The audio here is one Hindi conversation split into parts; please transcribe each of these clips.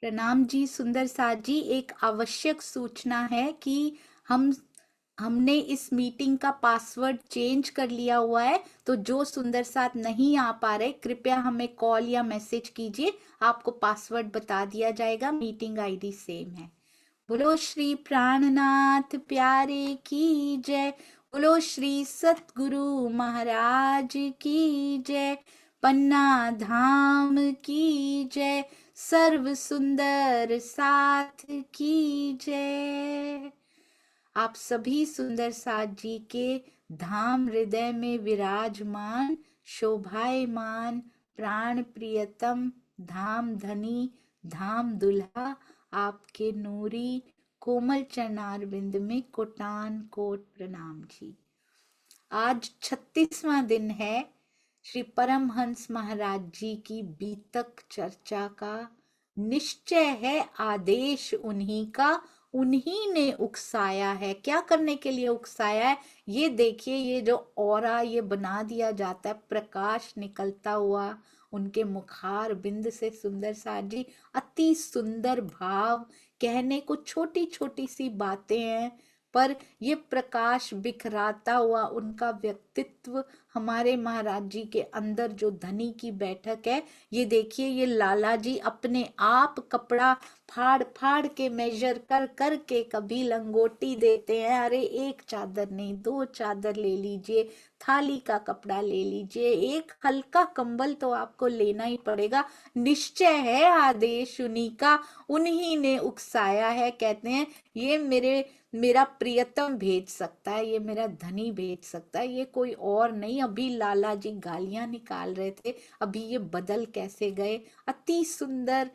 प्रणाम जी सुंदर साथ जी। एक आवश्यक सूचना है कि हम हमने इस मीटिंग का पासवर्ड चेंज कर लिया हुआ है, तो जो सुंदर साथ नहीं आ पा रहे कृपया हमें कॉल या मैसेज कीजिए, आपको पासवर्ड बता दिया जाएगा। मीटिंग आईडी सेम है। बोलो श्री प्राणनाथ प्यारे की जय। बोलो श्री सतगुरु महाराज की जय। पन्ना धाम की जय। सर्व सुंदर साथ की जय। आप सभी सुंदर साथ जी के धाम हृदय में विराजमान शोभायमान प्राण प्रियतम धाम धनी धाम दुल्हा आपके नूरी कोमल चरणारविंद में कोटान कोट प्रणाम जी। आज 36वां दिन है श्री परमहंस महाराज जी की बीतक चर्चा का। निश्चय है आदेश उन्हीं का, उन्हीं ने उकसाया है। क्या करने के लिए उकसाया है? ये देखिए, ये जो ऑरा ये बना दिया जाता है, प्रकाश निकलता हुआ उनके मुखार बिंद से। सुंदर साथ जी अति सुंदर भाव, कहने को छोटी छोटी सी बातें हैं, पर ये प्रकाश बिखराता हुआ उनका व्यक्तित्व हमारे महाराज जी के अंदर जो धनी की बैठक है। ये देखिए, ये लाला जी अपने आप कपड़ा फाड़ फाड़ के मेजर कर कर के कभी लंगोटी देते हैं। अरे एक चादर नहीं, दो चादर ले लीजिए, थाली का कपड़ा ले लीजिए, एक हल्का कंबल तो आपको लेना ही पड़ेगा। निश्चय है आदेश उन्हीं का, उन्हीं ने उकसाया है। कहते हैं ये मेरा प्रियतम भेज सकता है, ये मेरा धनी भेज सकता है, ये कोई और नहीं। अभी लाला जी गालियां निकाल रहे थे, अभी ये बदल कैसे गए। अति सुंदर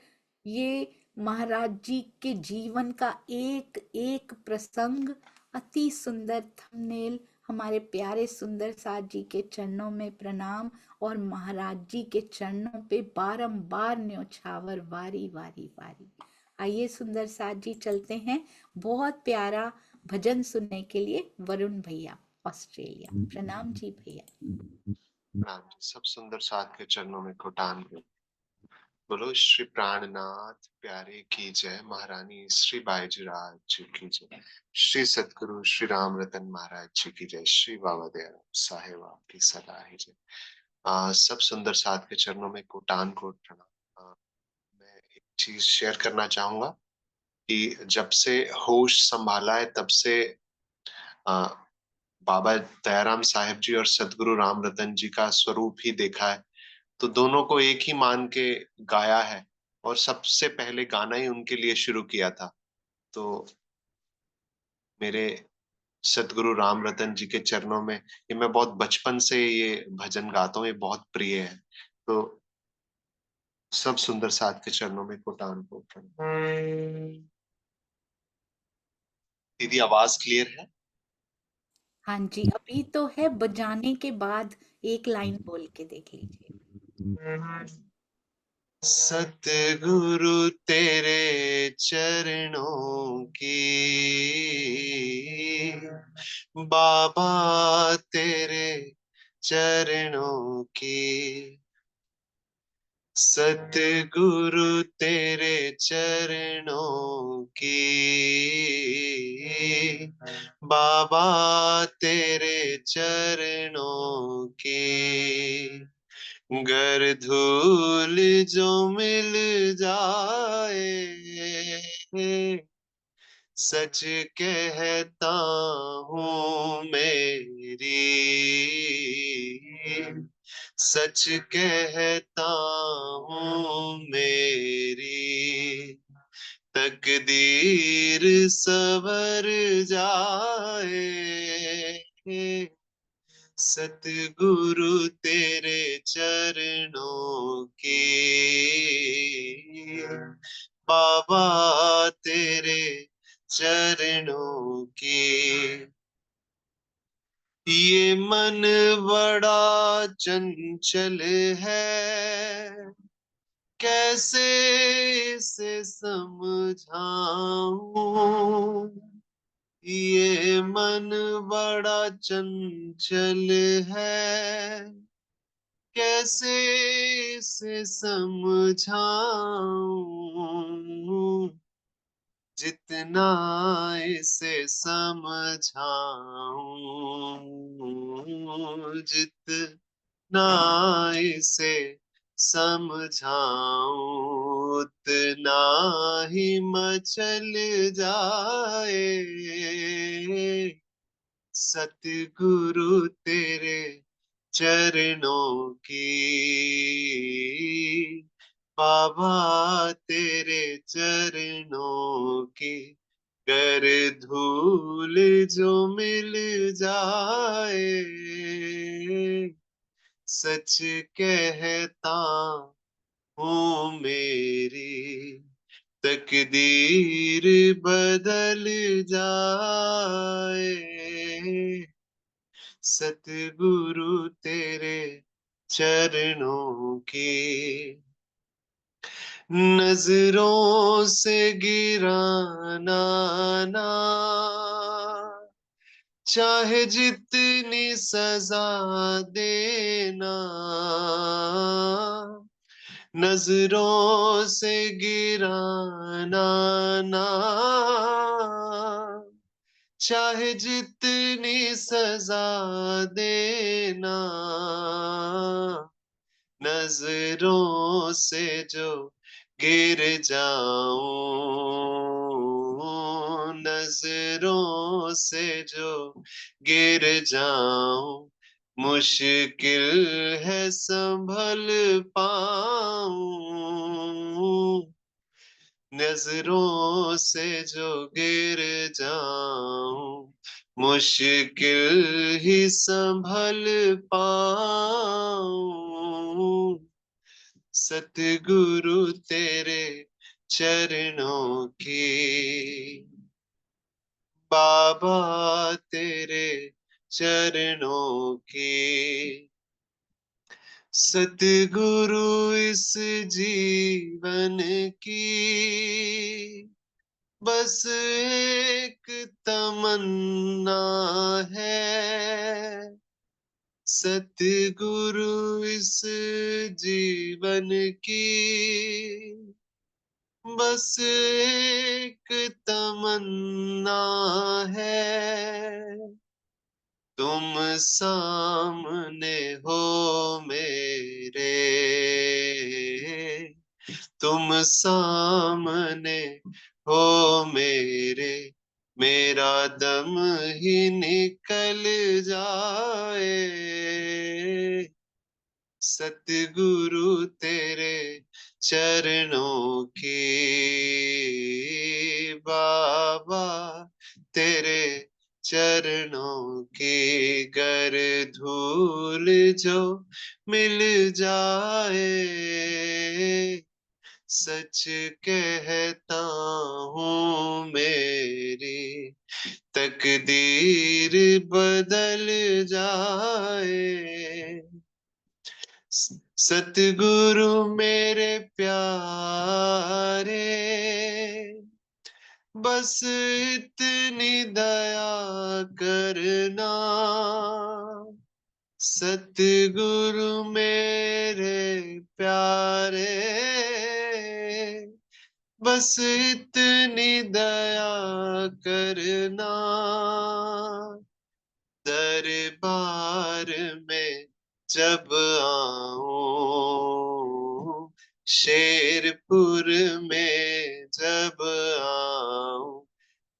ये महाराज जी के जीवन का एक एक प्रसंग, अति सुंदर थंबनेल। हमारे प्यारे सुंदर साथ जी के चरणों में प्रणाम, और महाराज जी के चरणों पे बारंबार न्योछावर वारी वारी वारी। आइए सुंदर साथ जी चलते हैं बहुत प्यारा भजन सुनने के लिए। वरुण भैया ऑस्ट्रेलिया, प्रणाम जी भैया। प्रणाम जी। सब सुंदर साथ के चरणों में कोटान को। बोलो श्री प्राणनाथ प्यारे की जय। महारानी श्री बाईजीराज जी की जय। श्री सतगुरु श्री राम रतन महाराज जी की जय। श्री बाबा दयाल साहेब आपकी सदा ही जय। सब सुंदर साथ के चरणों में कोटान कोट प्रणाम। मैं एक चीज शेयर करना चाहूंगा कि जब से होश संभाला है तब से आ, बाबा दयाराम साहेब जी और सदगुरु राम रतन जी का स्वरूप ही देखा है। तो दोनों को एक ही मान के गाया है, और सबसे पहले गाना ही उनके लिए शुरू किया था। तो मेरे सतगुरु राम रतन जी के चरणों में ये मैं बहुत बचपन से ये भजन गाता हूँ, ये बहुत प्रिय है। तो सब सुंदर साथ के चरणों में कोटान को प्रणाम। दीदी आवाज क्लियर है? हाँ जी, अभी तो है, बजाने के बाद एक लाइन बोल के देख लीजिए। सतगुरु तेरे चरणों की, बाबा तेरे चरणों की, सतगुरु तेरे चरणों की, बाबा तेरे चरणों की। गर धूल जो मिल जाए, सच कहता हूँ मेरी, सच कहता हूँ मेरी। तकदीर सवर जाए, सतगुरु तेरे चरणों की, बाबा तेरे चरणों की। ये मन बड़ा चंचल है, कैसे इसे समझाऊं। ये मन बड़ा चंचल है, कैसे इसे समझाऊं, जितना इसे समझाऊं, जितना इसे समझाऊं, उतना ही मचल जाए। सतगुरु तेरे चरणों की, बाबा तेरे चरणों की, कर धूल जो मिल जाए। सच कहता हूँ मेरी तकदीर बदल जाए। सतगुरु तेरे चरणों की, नजरों से गिराना ना, चाहे जितनी सजा देना। नजरों से गिराना ना, चाहे जितनी सजा देना। नजरों से जो गिर जाऊं, नजरों से जो गिर जाऊं, मुश्किल है संभल पाऊं। नजरों से जो गिर जाऊं, मुश्किल ही संभल पाऊं। सतगुरु तेरे चरणों की, बाबा तेरे चरणों की। सतगुरु इस जीवन की बस एक तमन्ना है। सतगुरु इस जीवन की बस एक तमन्ना है। तुम सामने हो मेरे, तुम सामने हो मेरे, मेरा दम ही निकल जाए। सतगुरु तेरे चरणों की, बाबा तेरे चरणों की, गर धूल जो मिल जाए। सच कहता हूँ मेरी तकदीर बदल जाए। सतगुरु मेरे प्यारे, बस इतनी दया करना। सतगुरु मेरे प्यारे, बस इतनी दया करना। दरबार में जब आऊं, शेरपुर में जब आऊं,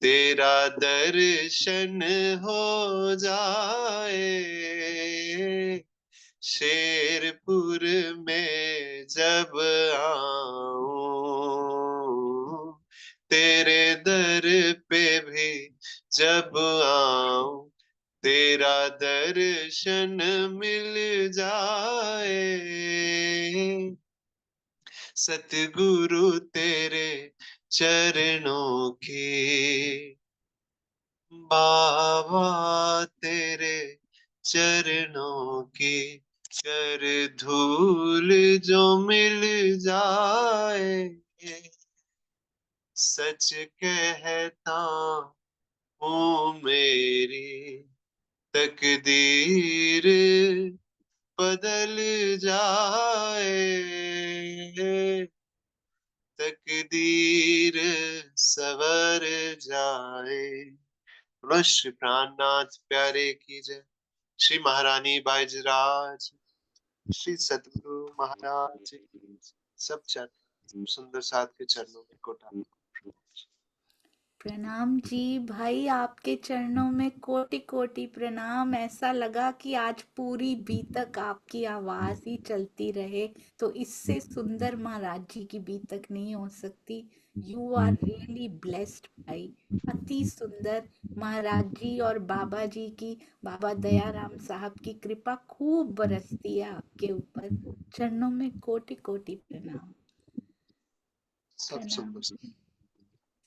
तेरा दर्शन हो जाए। शेरपुर में जब आऊं, तेरे दर पे भी जब आऊं, तेरा दर्शन मिल जाए। सतगुरु तेरे चरणों की, बाबा तेरे चरणों की, कर धूल जो मिल जाए। सच कहता हूँ मेरी तकदीर बदल जाए, तकदीर सवर जाए। बोलो श्री प्राणनाथ प्यारे की जय। श्री महारानी बाईजराज, श्री सतगुरु महाराज की जय। सब चरण सुंदर साथ के चरणों में कोटि प्रणाम जी भाई, आपके चरणों में कोटि कोटि प्रणाम। ऐसा लगा कि आज पूरी बीतक आपकी आवाज ही चलती रहे, तो इससे सुंदर महाराज जी की बीतक नहीं हो सकती। यू आर रियली ब्लेस्ड भाई, अति सुंदर। महाराज जी और बाबा जी की, बाबा दयाराम साहब की कृपा खूब बरसती है आपके ऊपर। चरणों में कोटि कोटि प्रणाम। सब प्रणाम सुंदर। जी।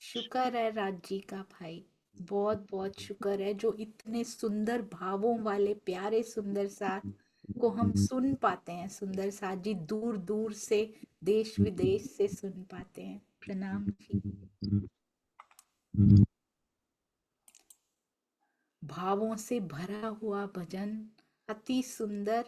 शुक्र है राज जी का भाई, बहुत बहुत शुक्र है जो इतने सुंदर भावों वाले प्यारे सुंदर साथ को हम सुन पाते हैं। सुंदर साथ जी दूर दूर से, देश विदेश से सुन पाते हैं। प्रणाम जी। भावों से भरा हुआ भजन, अति सुंदर।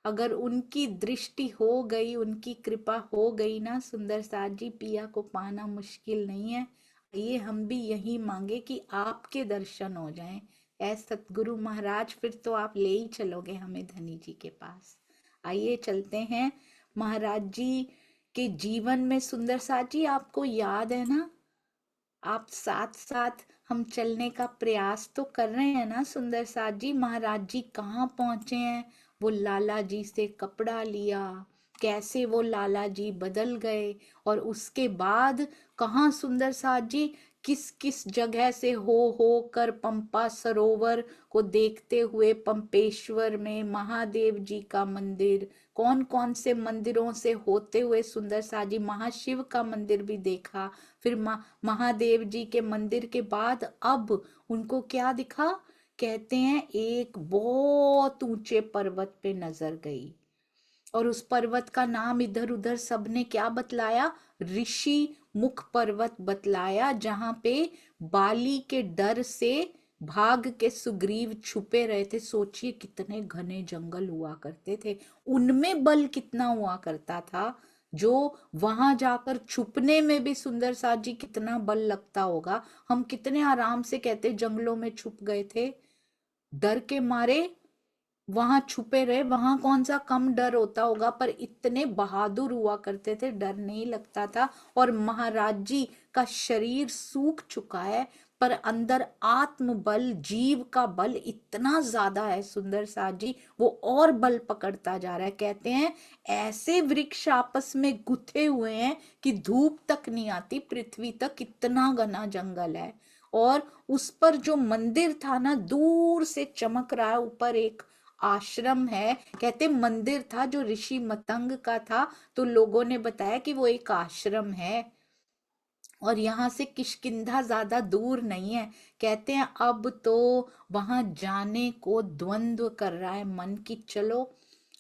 अगर उनकी दृष्टि हो गई, उनकी कृपा हो गई ना सुंदर साथ जी, पिया को पाना मुश्किल नहीं है। ये हम भी यही मांगे कि आपके दर्शन हो जाएं। ऐ सतगुरु महाराज, फिर तो आप ले ही चलोगे हमें धनी जी के पास। आइए चलते हैं महाराज जी के जीवन में। सुंदर साथ जी, आपको याद है ना, आप साथ साथ हम चलने का प्रयास तो कर रहे हैं ना सुंदर साथ जी। महाराज जी कहाँ पहुंचे हैं, वो लाला जी से कपड़ा लिया, कैसे वो लाला जी बदल गए, और उसके बाद कहाँ सुंदर साथ जी, किस किस जगह से हो कर पंपा सरोवर को देखते हुए पंपेश्वर में महादेव जी का मंदिर, कौन कौन से मंदिरों से होते हुए सुंदर साथ जी महाशिव का मंदिर भी देखा। फिर महादेव जी के मंदिर के बाद अब उनको क्या दिखा, कहते हैं एक बहुत ऊंचे पर्वत पे नजर गई, और उस पर्वत का नाम इधर उधर सबने क्या बतलाया, ऋषि मुख पर्वत बतलाया, जहां पे बाली के डर से भाग के सुग्रीव छुपे रहे थे। सोचिए कितने घने जंगल हुआ करते थे, उनमें बल कितना हुआ करता था, जो वहां जाकर छुपने में भी सुंदर साथ जी कितना बल लगता होगा। हम कितने आराम से कहते जंगलों में छुप गए थे, डर के मारे वहां छुपे रहे, वहां कौन सा कम डर होता होगा, पर इतने बहादुर हुआ करते थे, डर नहीं लगता था। और महाराज जी का शरीर सूख चुका है, पर अंदर आत्म बल, जीव का बल इतना ज्यादा है सुंदर साथ जी, वो और बल पकड़ता जा रहा है। कहते हैं ऐसे वृक्ष आपस में गुथे हुए हैं कि धूप तक नहीं आती पृथ्वी तक, इतना घना जंगल है। और उस पर जो मंदिर था ना, दूर से चमक रहा है, ऊपर एक आश्रम है। कहते मंदिर था जो ऋषि मतंग का था, तो लोगों ने बताया कि वो एक आश्रम है, और यहाँ से किष्किंधा ज्यादा दूर नहीं है। कहते हैं अब तो वहां जाने को द्वंद्व कर रहा है मन की, चलो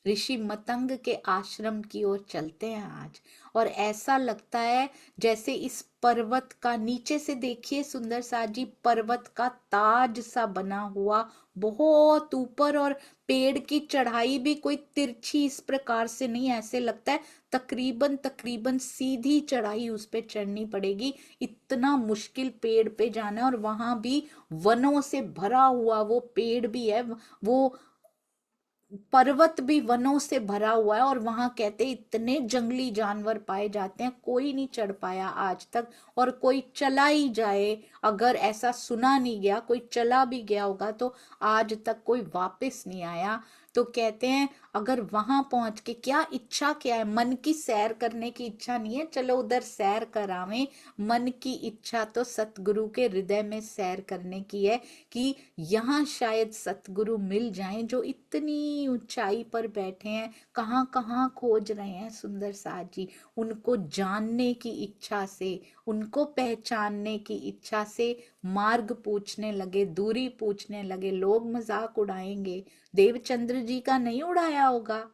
ऋषि मतंग के आश्रम की ओर चलते हैं आज। और ऐसा लगता है जैसे इस पर्वत का, नीचे से देखिए सुंदर साथ जी, पर्वत का ताज सा बना हुआ बहुत ऊपर, और पेड़ की चढ़ाई भी कोई तिरछी इस प्रकार से नहीं, ऐसे लगता है तकरीबन तकरीबन सीधी चढ़ाई उस पे चढ़नी पड़ेगी, इतना मुश्किल पेड़ पे जाना है। और वहां भी वनों से भरा हुआ वो पेड़ भी है, वो पर्वत भी वनों से भरा हुआ है, और वहां कहते इतने जंगली जानवर पाए जाते हैं, कोई नहीं चढ़ पाया आज तक। और कोई चला ही जाए, अगर ऐसा सुना नहीं गया, कोई चला भी गया होगा तो आज तक कोई वापस नहीं आया। तो कहते हैं अगर वहां पहुंच के, क्या इच्छा क्या है, मन की सैर करने की इच्छा नहीं है, चलो उधर सैर करावें। मन की इच्छा तो सतगुरु के हृदय में सैर करने की है, कि यहाँ शायद सतगुरु मिल जाएं जो इतनी ऊंचाई पर बैठे हैं, कहाँ कहाँ खोज रहे हैं सुंदर साथ जी। उनको जानने की इच्छा से, उनको पहचानने की इच्छा से मार्ग पूछने लगे, दूरी पूछने लगे। लोग मजाक उड़ाएंगे, देवचंद्र जी का नहीं उड़ाया होगा,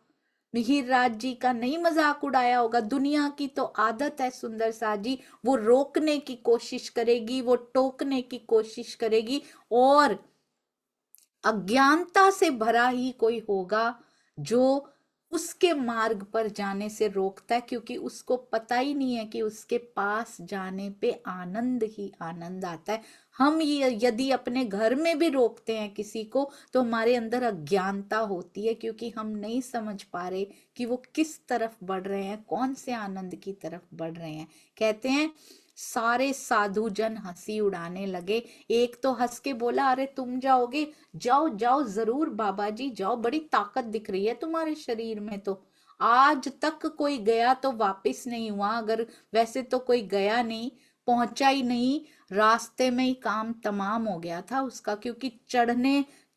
मिहिर राज जी का नहीं मजाक उड़ाया होगा। दुनिया की तो आदत है सुंदर साथ जी, वो रोकने की कोशिश करेगी, वो टोकने की कोशिश करेगी, और अज्ञानता से भरा ही कोई होगा जो उसके मार्ग पर जाने से रोकता है, क्योंकि उसको पता ही नहीं है कि उसके पास जाने पे आनंद ही आनंद आता है। हम ये यदि अपने घर में भी रोकते हैं किसी को, तो हमारे अंदर अज्ञानता होती है, क्योंकि हम नहीं समझ पा रहे कि वो किस तरफ बढ़ रहे हैं, कौन से आनंद की तरफ बढ़ रहे हैं। कहते हैं सारे साधु जन हंसी उड़ाने लगे। एक तो हंस के बोला, अरे तुम जाओगे, जाओ जाओ जरूर बाबा जी जाओ, बड़ी ताकत दिख रही है तुम्हारे शरीर में। तो आज तक कोई गया तो वापस नहीं हुआ, अगर वैसे तो कोई गया नहीं, पहुंचा ही नहीं, रास्ते में ही काम तमाम हो गया था उसका, क्योंकि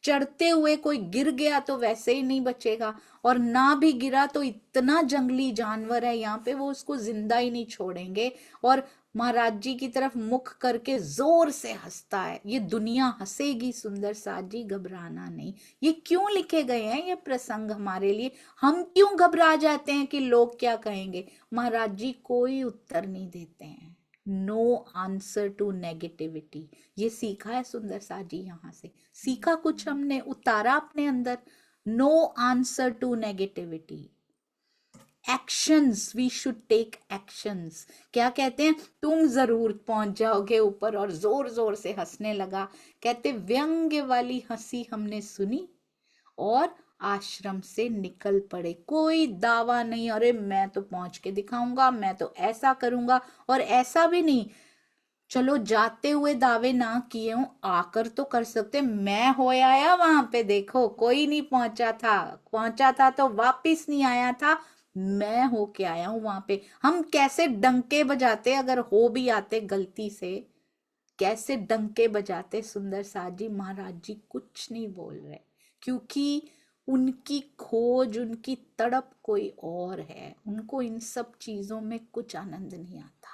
चढ़ते हुए कोई गिर गया तो वैसे ही नहीं बचेगा, और ना भी गिरा तो इतना जंगली जानवर है यहाँ पे, वो उसको जिंदा ही नहीं छोड़ेंगे। और महाराज जी की तरफ मुख करके जोर से हंसता है। ये दुनिया हंसेगी सुंदर साथ जी, घबराना नहीं। ये क्यों लिखे गए हैं ये प्रसंग हमारे लिए? हम क्यों घबरा जाते हैं कि लोग क्या कहेंगे? महाराज जी कोई उत्तर नहीं देते हैं। नो आंसर टू नेगेटिविटी, ये सीखा है सुंदर साथ जी, यहाँ से सीखा कुछ हमने, उतारा अपने अंदर। No answer to negativity, actions, we should take actions. क्या कहते हैं, तुम जरूर पहुंच जाओगे ऊपर। और जोर जोर से हंसने लगा। कहते व्यंग्य वाली हंसी हमने सुनी और आश्रम से निकल पड़े। कोई दावा नहीं, अरे मैं तो पहुंच के दिखाऊंगा, मैं तो ऐसा करूंगा। और ऐसा भी नहीं, चलो जाते हुए दावे ना किए हूं, आकर तो कर सकते। मैं हो आया वहां पे, देखो कोई नहीं पहुंचा था, पहुंचा था तो वापिस नहीं आया था, मैं हो के आया हूं वहां पे। हम कैसे डंके बजाते अगर हो भी आते गलती से, कैसे डंके बजाते सुंदर साथ जी। महाराज जी कुछ नहीं बोल रहे, क्योंकि उनकी खोज, उनकी तड़प कोई और है। उनको इन सब चीजों में कुछ आनंद नहीं आता।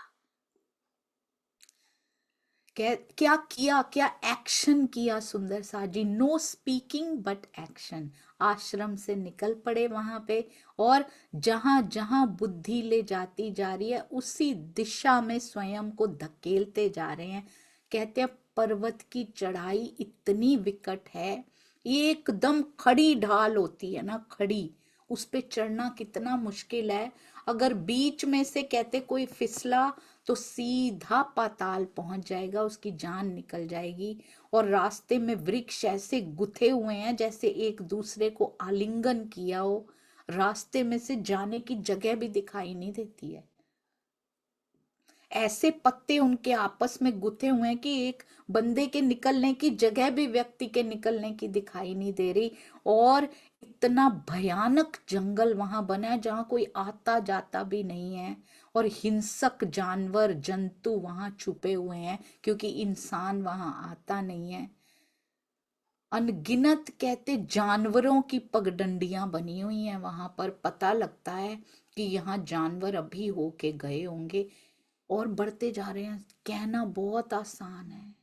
क्या किया, क्या एक्शन किया सुंदर साथ जी। No speaking but action. आश्रम से निकल पड़े वहां पे, और जहां जहां बुद्धि ले जाती जा रही है उसी दिशा में स्वयं को धकेलते जा रहे हैं। कहते हैं पर्वत की चढ़ाई इतनी विकट है, एकदम खड़ी ढाल होती है ना, खड़ी, उस पे चढ़ना कितना मुश्किल है। अगर बीच में से कहते कोई फिसला तो सीधा पाताल पहुंच जाएगा, उसकी जान निकल जाएगी। और रास्ते में वृक्ष ऐसे गुथे हुए हैं जैसे एक दूसरे को आलिंगन किया हो। रास्ते में से जाने की जगह भी दिखाई नहीं देती है। ऐसे पत्ते उनके आपस में गुथे हुए हैं कि एक बंदे के निकलने की जगह भी व्यक्ति के निकलने की दिखाई नहीं दे रही। और इतना भयानक जंगल वहां बना है जहां कोई आता जाता भी नहीं है, और हिंसक जानवर जंतु वहां छुपे हुए हैं, क्योंकि इंसान वहां आता नहीं है। अनगिनत कहते जानवरों की पगडंडियां बनी हुई हैं वहां पर। पता लगता है कि यहाँ जानवर अभी होके गए होंगे, और बढ़ते जा रहे हैं। कहना बहुत आसान है,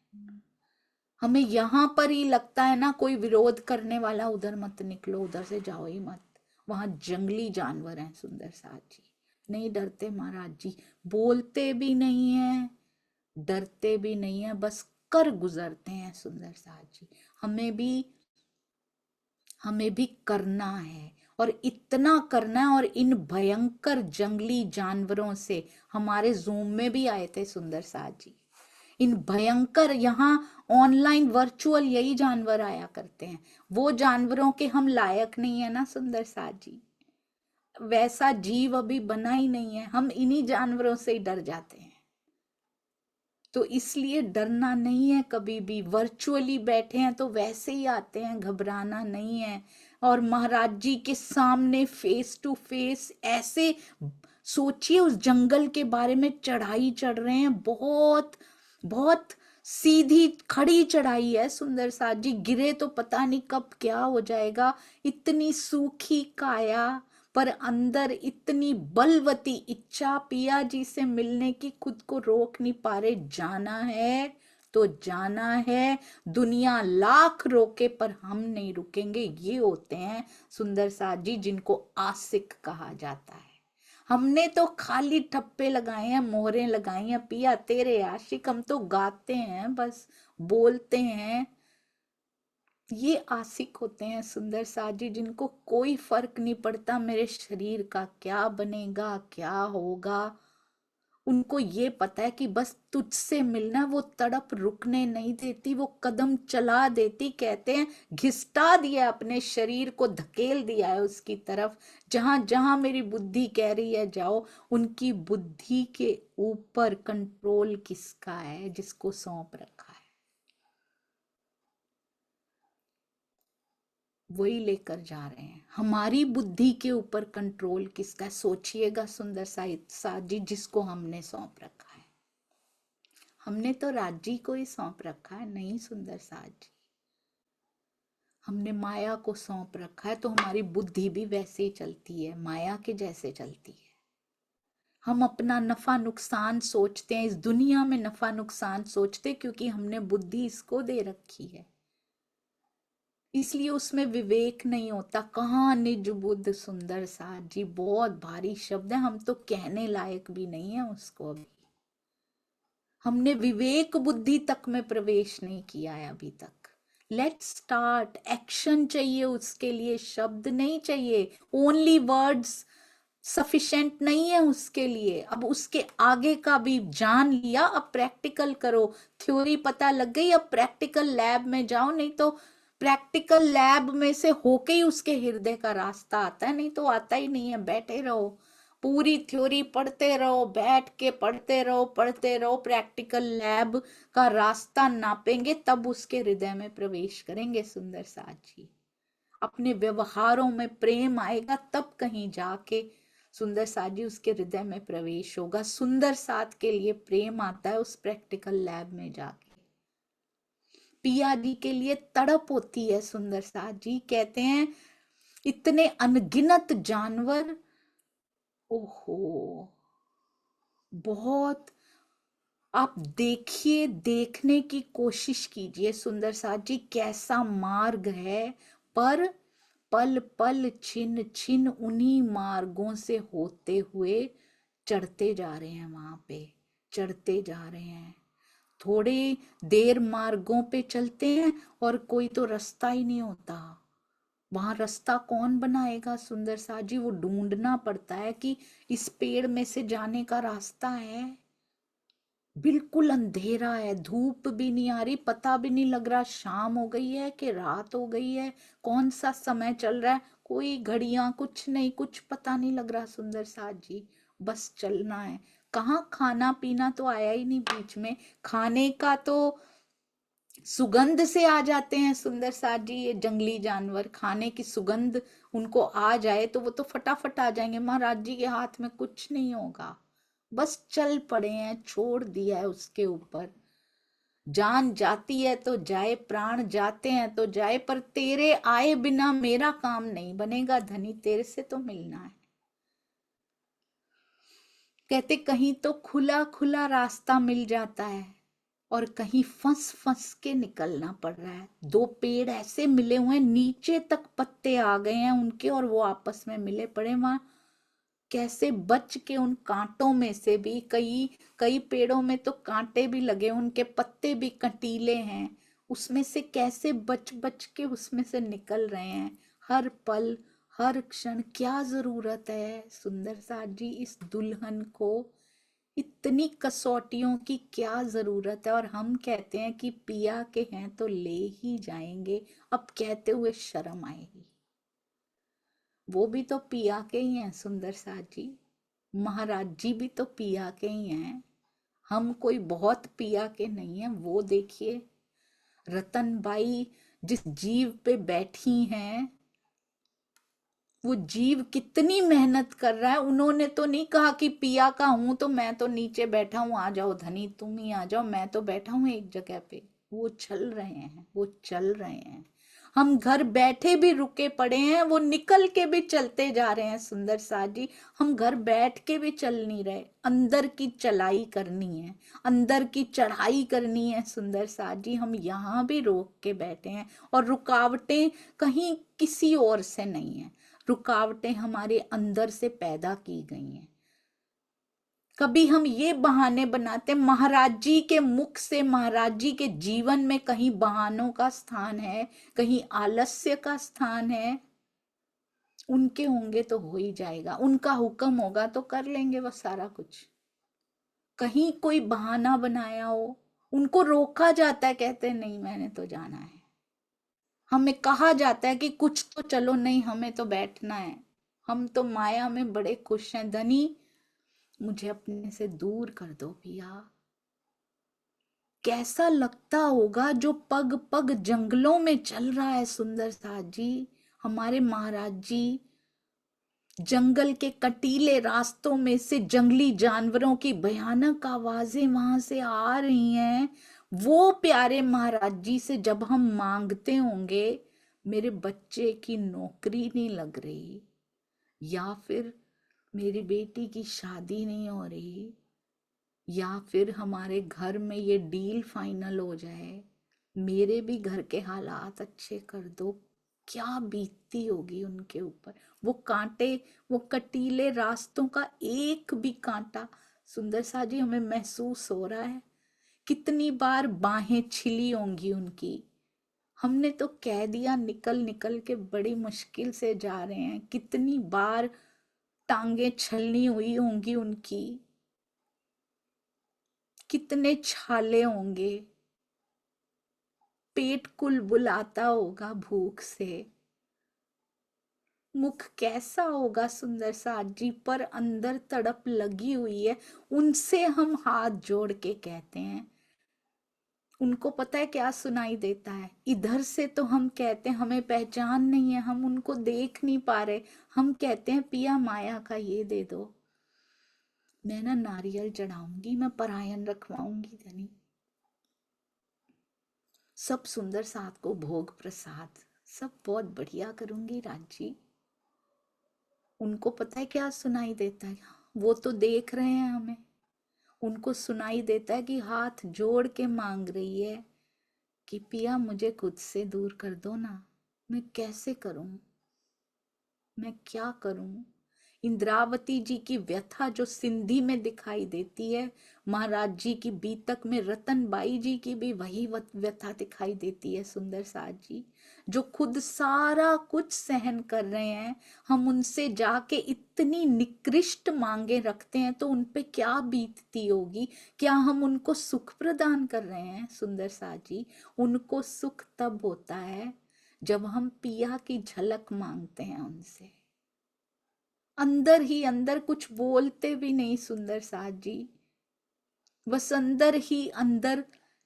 हमें यहाँ पर ही लगता है ना, कोई विरोध करने वाला उधर मत निकलो, उधर से जाओ ही मत, वहां जंगली जानवर हैं। सुंदर साथ जी नहीं डरते महाराज जी, बोलते भी नहीं है, डरते भी नहीं है, बस कर गुजरते हैं सुंदर साथ जी। हमें भी हमें भी करना है, और इतना करना है। और इन भयंकर जंगली जानवरों से, हमारे जूम में भी आए थे सुंदर साथ जी, इन भयंकर, यहाँ ऑनलाइन वर्चुअल यही जानवर आया करते हैं। वो जानवरों के हम लायक नहीं है ना सुंदर साथ जी, वैसा जीव अभी बना ही नहीं है, हम इन्हीं जानवरों से ही डर जाते हैं। तो इसलिए डरना नहीं है कभी भी। वर्चुअली बैठे हैं तो वैसे ही आते हैं, घबराना नहीं है। और महाराज जी के सामने फेस टू फेस, ऐसे सोचिए उस जंगल के बारे में, चढ़ाई चढ़ रहे हैं, बहुत बहुत सीधी खड़ी चढ़ाई है सुंदर साथ जी। गिरे तो पता नहीं कब क्या हो जाएगा। इतनी सूखी काया पर अंदर इतनी बलवती इच्छा, पिया जी से मिलने की, खुद को रोक नहीं पा रहे। जाना है तो जाना है, दुनिया लाख रोके पर हम नहीं रुकेंगे। ये होते हैं सुंदर साथ जी जिनको आशिक कहा जाता है। हमने तो खाली ठप्पे लगाए हैं, मोहरें लगाई हैं, पिया तेरे आशिक। हम तो गाते हैं, बस बोलते हैं, ये आशिक होते हैं सुंदर साथ जी, जिनको कोई फर्क नहीं पड़ता मेरे शरीर का क्या बनेगा क्या होगा। उनको ये पता है कि बस तुझसे मिलना, वो तड़प रुकने नहीं देती, वो कदम चला देती। कहते हैं घिसटा दिया, अपने शरीर को धकेल दिया है उसकी तरफ, जहां जहां मेरी बुद्धि कह रही है जाओ। उनकी बुद्धि के ऊपर कंट्रोल किसका है? जिसको सौंप रखा है, वही लेकर जा रहे हैं। हमारी बुद्धि के ऊपर कंट्रोल किसका है? सोचिएगा सुंदर साथ जी, जिसको हमने सौंप रखा है। हमने तो राज्य को ही सौंप रखा है, नहीं सुंदर साथ जी। हमने माया को सौंप रखा है, तो हमारी बुद्धि भी वैसे ही चलती है, माया के जैसे चलती है। हम अपना नफा नुकसान सोचते हैं, इस दुनिया में नफा नुकसान सोचते, क्योंकि हमने बुद्धि इसको दे रखी है, इसलिए उसमें विवेक नहीं होता। कहाँ निज बुद्ध सुंदर साथ जी, बहुत भारी शब्द है, हम तो कहने लायक भी नहीं है उसको। अभी हमने विवेक बुद्धि तक में प्रवेश नहीं किया है अभी तक। Let's start. एक्शन चाहिए उसके लिए, शब्द नहीं चाहिए। ओनली वर्ड्स सफिशिएंट नहीं है उसके लिए। अब उसके आगे का भी जान लिया, अब प्रैक्टिकल करो। थ्योरी पता लग गई, अब प्रैक्टिकल लैब में जाओ। नहीं तो प्रैक्टिकल लैब में से होके ही उसके हृदय का रास्ता आता है, नहीं तो आता ही नहीं है। बैठे रहो, पूरी थ्योरी पढ़ते रहो, बैठ के पढ़ते रहो पढ़ते रहो। प्रैक्टिकल लैब का रास्ता नापेंगे, तब उसके हृदय में प्रवेश करेंगे सुंदर साथ जी। अपने व्यवहारों में प्रेम आएगा, तब कहीं जाके सुंदर साथ जी उसके हृदय में प्रवेश होगा। सुंदर साथ के लिए प्रेम आता है उस प्रैक्टिकल लैब में जाके। पिया जी के लिए तड़प होती है सुंदर साथ जी। कहते हैं इतने अनगिनत जानवर, ओहो, बहुत। आप देखिए, देखने की कोशिश कीजिए सुंदर साथ जी, कैसा मार्ग है। पर पल पल छिन छिन उन्हीं मार्गों से होते हुए चढ़ते जा रहे हैं, वहां पे चढ़ते जा रहे हैं। थोड़े देर मार्गों पे चलते हैं और कोई तो रास्ता ही नहीं होता। वहां रास्ता कौन बनाएगा सुंदर साथ जी? वो ढूंढना पड़ता है कि इस पेड़ में से जाने का रास्ता है। बिल्कुल अंधेरा है, धूप भी नहीं आ रही, पता भी नहीं लग रहा शाम हो गई है कि रात हो गई है, कौन सा समय चल रहा है। कोई घड़ियां कुछ नहीं, कुछ पता नहीं लग रहा सुंदर साथ जी। बस चलना है। कहाँ खाना पीना तो आया ही नहीं बीच में। खाने का तो सुगंध से आ जाते हैं सुंदर साथ जी। ये जंगली जानवर, खाने की सुगंध उनको आ जाए तो वो तो फटाफट आ जाएंगे। महाराज जी के हाथ में कुछ नहीं होगा, बस चल पड़े हैं, छोड़ दिया है उसके ऊपर। जान जाती है तो जाए, प्राण जाते हैं तो जाए, पर तेरे आए बिना मेरा काम नहीं बनेगा धनी, तेरे से तो मिलना है। कहते कहीं तो खुला खुला रास्ता मिल जाता है, और कहीं फंस फंस के निकलना पड़ रहा है। दो पेड़ ऐसे मिले हुए हैं, नीचे तक पत्ते आ गए हैं उनके, और वो आपस में मिले पड़े। वहां कैसे बच के, उन कांटों में से भी, कई कई पेड़ों में तो कांटे भी लगे, उनके पत्ते भी कंटीले हैं, उसमें से कैसे बच बच के उसमें से निकल रहे हैं। हर पल हर क्षण क्या जरूरत है सुंदर साथ जी इस दुल्हन को? इतनी कसौटियों की क्या जरूरत है? और हम कहते हैं कि पिया के हैं तो ले ही जाएंगे। अब कहते हुए शर्म आएगी। वो भी तो पिया के ही हैं सुंदर साथ जी। महाराज जी भी तो पिया के ही हैं। हम कोई बहुत पिया के नहीं हैं। वो देखिए रतनबाई जिस जीव पे बैठी हैं, वो जीव कितनी मेहनत कर रहा है। उन्होंने तो नहीं कहा कि पिया का हूं तो मैं तो नीचे बैठा हूं, आ जाओ धनी तुम ही आ जाओ, मैं तो बैठा हूं एक जगह पे। वो चल रहे हैं, वो चल रहे हैं। हम घर बैठे भी रुके पड़े हैं, वो निकल के भी चलते जा रहे हैं सुंदर साथ जी। हम घर बैठ के भी चल नहीं रहे, अंदर की चलाई करनी है, अंदर की चढ़ाई करनी है सुंदर साथ जी। हम यहाँ भी रोक के बैठे हैं, और रुकावटें कहीं किसी और से नहीं है, रुकावटें हमारे अंदर से पैदा की गई हैं। कभी हम ये बहाने बनाते, महाराज जी के मुख से, महाराज जी के जीवन में कहीं बहानों का स्थान है, कहीं आलस्य का स्थान है? उनके होंगे तो हो ही जाएगा, उनका हुक्म होगा तो कर लेंगे वो सारा कुछ। कहीं कोई बहाना बनाया हो, उनको रोका जाता है, कहते हैं नहीं मैंने तो जाना है। हमें कहा जाता है कि कुछ तो चलो, नहीं हमें तो बैठना है, हम तो माया में बड़े खुश हैं, धनी मुझे अपने से दूर कर दो पिया। कैसा लगता होगा जो पग पग जंगलों में चल रहा है सुंदर साथ जी। हमारे महाराज जी जंगल के कटीले रास्तों में से जंगली जानवरों की भयानक आवाजें वहां से आ रही हैं। वो प्यारे महाराज जी से जब हम मांगते होंगे, मेरे बच्चे की नौकरी नहीं लग रही, या फिर मेरी बेटी की शादी नहीं हो रही, या फिर हमारे घर में ये डील फाइनल हो जाए, मेरे भी घर के हालात अच्छे कर दो, क्या बीतती होगी उनके ऊपर। वो कांटे, वो कटीले रास्तों का एक भी कांटा, सुंदर सा जी हमें महसूस हो रहा है। कितनी बार बाहें छिली होंगी उनकी, हमने तो कह दिया निकल निकल के बड़ी मुश्किल से जा रहे हैं। कितनी बार टांगे छलनी हुई होंगी उनकी, कितने छाले होंगे, पेट कुलबुलाता होगा भूख से, मुख कैसा होगा सुंदर साथ जी, पर अंदर तड़प लगी हुई है। उनसे हम हाथ जोड़ के कहते हैं, उनको पता है क्या सुनाई देता है। इधर से तो हम कहते हैं हमें पहचान नहीं है, हम उनको देख नहीं पा रहे, हम कहते हैं पिया माया का ये दे दो, मैं ना नारियल चढ़ाऊंगी, मैं परायण रखवाऊंगी धनी, सब सुंदर साथ को भोग प्रसाद सब बहुत बढ़िया करूंगी राजी। उनको पता है क्या सुनाई देता है, वो तो देख रहे हैं हमें, उनको सुनाई देता है कि हाथ जोड़ के मांग रही है कि पिया मुझे खुद से दूर कर दो ना, मैं कैसे करूं, मैं क्या करूं। इंद्रावती जी की व्यथा जो सिंधी में दिखाई देती है, महाराज जी की बीतक में रतनबाई जी की भी वही व्यथा दिखाई देती है सुंदर साथ जी, जो खुद सारा कुछ सहन कर रहे हैं। हम उनसे जाके इतनी निकृष्ट मांगे रखते हैं तो उनपे क्या बीतती होगी। क्या हम उनको सुख प्रदान कर रहे हैं सुंदर साथ जी? उनको सुख तब होता है जब हम पिया की झलक मांगते हैं उनसे, अंदर ही अंदर, कुछ बोलते भी नहीं सुंदर साथ जी, बस अंदर ही अंदर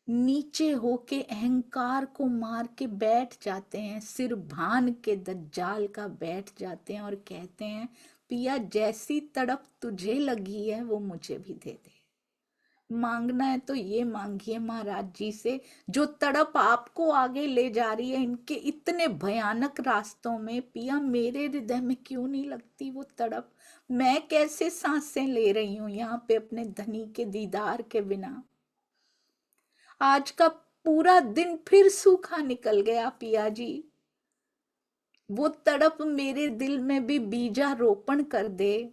नीचे होके अहंकार को मार के बैठ जाते हैं, सिर भान के दज्जाल का बैठ जाते हैं और कहते हैं पिया जैसी तड़प तुझे लगी है वो मुझे भी दे दे। मांगना है तो ये मांगिए महाराज जी से, जो तड़प आपको आगे ले जा रही है इनके इतने भयानक रास्तों में, पिया मेरे हृदय में क्यों नहीं लगती वो तड़प? मैं कैसे सांसें ले रही हूं यहाँ पे अपने धनी के दीदार के बिना। आज का पूरा दिन फिर सूखा निकल गया पिया जी, वो तड़प मेरे दिल में भी बीजारोपण कर दे।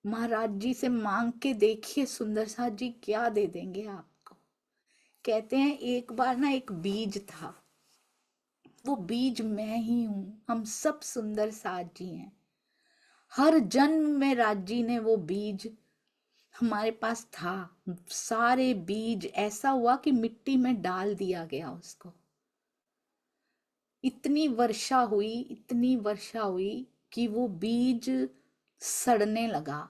महाराज जी से मांग के देखिए सुंदर साथ जी क्या दे देंगे आपको। कहते हैं एक बार ना एक बीज था, वो बीज मैं ही हूं, हम सब सुंदर साथ जी हैं। हर जन्म में राज जी ने वो बीज हमारे पास था, सारे बीज ऐसा हुआ कि मिट्टी में डाल दिया गया उसको। इतनी वर्षा हुई, इतनी वर्षा हुई कि वो बीज सड़ने लगा,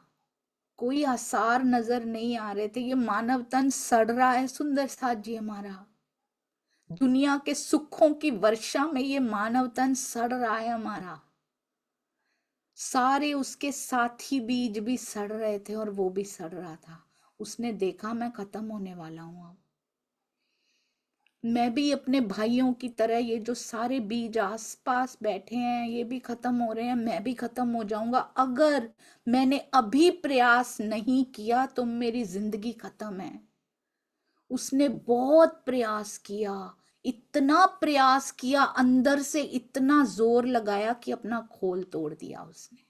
कोई आसार नजर नहीं आ रहे थे। ये मानव तन सड़ रहा है सुंदर साथ जी हमारा, दुनिया के सुखों की वर्षा में ये मानव तन सड़ रहा है हमारा। सारे उसके साथी बीज भी सड़ रहे थे और वो भी सड़ रहा था। उसने देखा मैं खत्म होने वाला हूं, अब मैं भी अपने भाइयों की तरह, ये जो सारे बीज आसपास बैठे हैं ये भी खत्म हो रहे हैं, मैं भी खत्म हो जाऊंगा। अगर मैंने अभी प्रयास नहीं किया तो मेरी जिंदगी खत्म है। उसने बहुत प्रयास किया, इतना प्रयास किया, अंदर से इतना जोर लगाया कि अपना खोल तोड़ दिया उसने।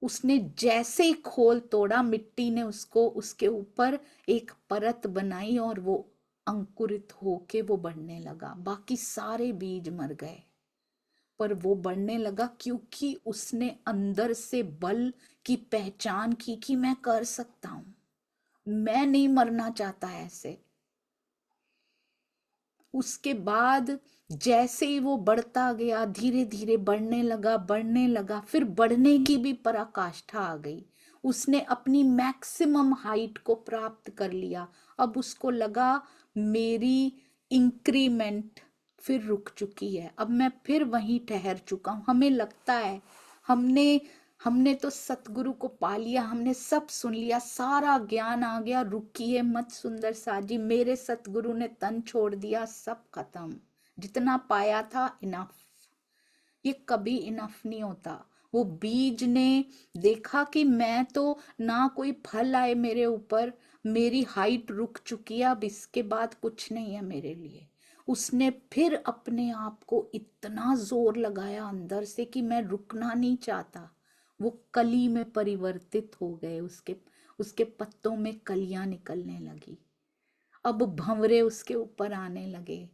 उसने जैसे ही खोल तोड़ा, मिट्टी ने उसको उसके ऊपर एक परत बनाई और वो अंकुरित होके वो बढ़ने लगा। बाकी सारे बीज मर गए, पर वो बढ़ने लगा क्योंकि उसने अंदर से बल की पहचान की कि मैं कर सकता हूं, मैं नहीं मरना चाहता ऐसे। उसके बाद जैसे ही वो बढ़ता गया, धीरे धीरे बढ़ने लगा, बढ़ने लगा, फिर बढ़ने की भी पराकाष्ठा आ गई। उसने अपनी मैक्सिमम हाइट को प्राप्त कर लिया। अब उसको लगा मेरी इंक्रीमेंट फिर रुक चुकी है, अब मैं फिर वहीं ठहर चुका हूं। हमें लगता है हमने हमने तो सतगुरु को पा लिया, हमने सब सुन लिया, सारा ज्ञान आ गया, रुकिए मत सुंदर साजी, मेरे सतगुरु ने तन छोड़ दिया, सब खत्म, जितना पाया था इनफ। ये कभी इनफ नहीं होता। वो बीज ने देखा कि मैं तो ना कोई फल आए मेरे ऊपर, मेरी हाइट रुक चुकी है, अब इसके बाद कुछ नहीं है मेरे लिए। उसने फिर अपने आप को इतना जोर लगाया अंदर से कि मैं रुकना नहीं चाहता। वो कली में परिवर्तित हो गए, उसके उसके पत्तों में कलियां निकलने लगी, अब भंवरे उसके ऊपर आने लगे,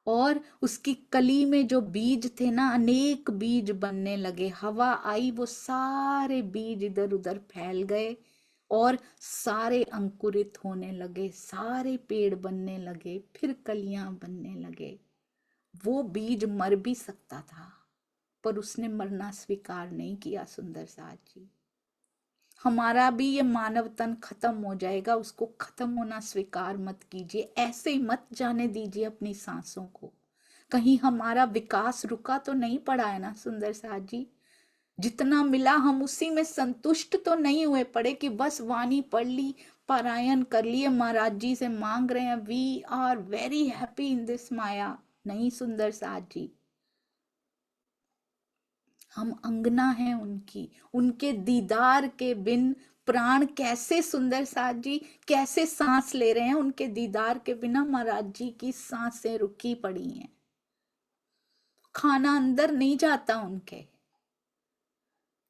और उसकी कली में जो बीज थे ना, अनेक बीज बनने लगे। हवा आई, वो सारे बीज इधर उधर फैल गए और सारे अंकुरित होने लगे, सारे पेड़ बनने लगे, फिर कलियां बनने लगे। वो बीज मर भी सकता था, पर उसने मरना स्वीकार नहीं किया सुंदर साथ जी। हमारा भी ये मानव तन खत्म हो जाएगा, उसको खत्म होना स्वीकार मत कीजिए, ऐसे ही मत जाने दीजिए अपनी सांसों को। कहीं हमारा विकास रुका तो नहीं पड़ा है ना सुंदर साथ जी? जितना मिला हम उसी में संतुष्ट तो नहीं हुए पड़े कि बस वाणी पढ़ ली, पारायण कर लिए, महाराज जी से मांग रहे हैं we are very happy in this माया। नहीं सुंदर साथ जी, हम अंगना हैं उनकी, उनके दीदार के बिन प्राण कैसे, सुंदर साथ जी कैसे सांस ले रहे हैं? उनके दीदार के बिना महाराज जी की सांसें रुकी पड़ी हैं, खाना अंदर नहीं जाता उनके।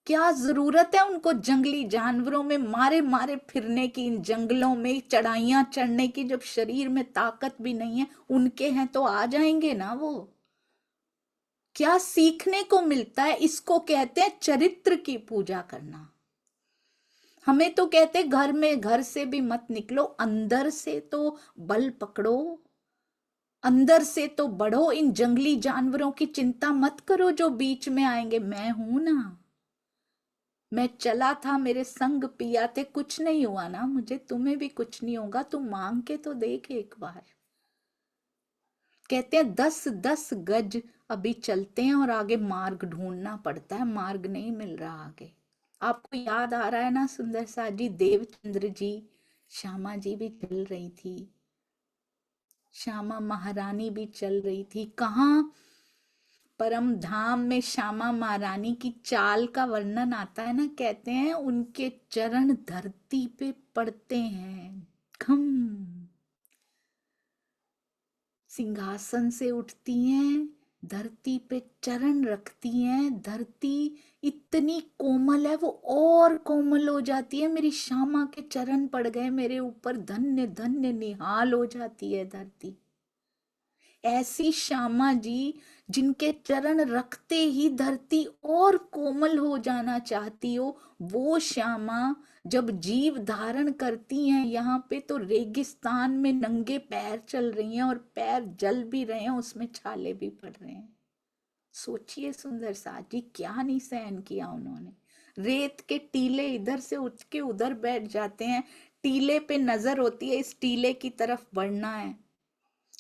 क्या जरूरत है उनको जंगली जानवरों में मारे मारे फिरने की, इन जंगलों में चढ़ाइयां चढ़ने की, जब शरीर में ताकत भी नहीं है? उनके हैं तो आ जाएंगे ना वो। क्या सीखने को मिलता है? इसको कहते हैं चरित्र की पूजा करना। हमें तो कहते घर में, घर से भी मत निकलो, अंदर से तो बल पकड़ो, अंदर से तो बढ़ो, इन जंगली जानवरों की चिंता मत करो जो बीच में आएंगे। मैं हूं ना, मैं चला था, मेरे संग पिया थे, कुछ नहीं हुआ ना मुझे, तुम्हें भी कुछ नहीं होगा, तू मांग के तो देख एक बार। कहते हैं 10-10 गज अभी चलते हैं और आगे मार्ग ढूंढना पड़ता है, मार्ग नहीं मिल रहा आगे। आपको याद आ रहा है ना सुंदर सा जी, देवचंद्र जी, श्यामा जी भी चल रही थी, श्यामा महारानी भी चल रही थी। कहाँ? परम धाम में श्यामा महारानी की चाल का वर्णन आता है ना, कहते हैं उनके चरण धरती पे पड़ते हैं, खम, सिंहासन से उठती हैं, धरती पे चरण रखती हैं, धरती इतनी कोमल है वो और कोमल हो जाती है। मेरी श्यामा के चरण पड़ गए मेरे ऊपर, धन्य धन्य निहाल हो जाती है धरती। ऐसी श्यामा जी जिनके चरण रखते ही धरती और कोमल हो जाना चाहती हो, वो श्यामा जब जीव धारण करती हैं यहाँ पे, तो रेगिस्तान में नंगे पैर चल रही हैं और पैर जल भी रहे हैं, उसमें छाले भी पड़ रहे हैं। सोचिए सुंदर साथ जी, क्या नहीं सहन किया उन्होंने। रेत के टीले इधर से उठ के उधर बैठ जाते हैं, टीले पे नजर होती है इस टीले की तरफ बढ़ना है,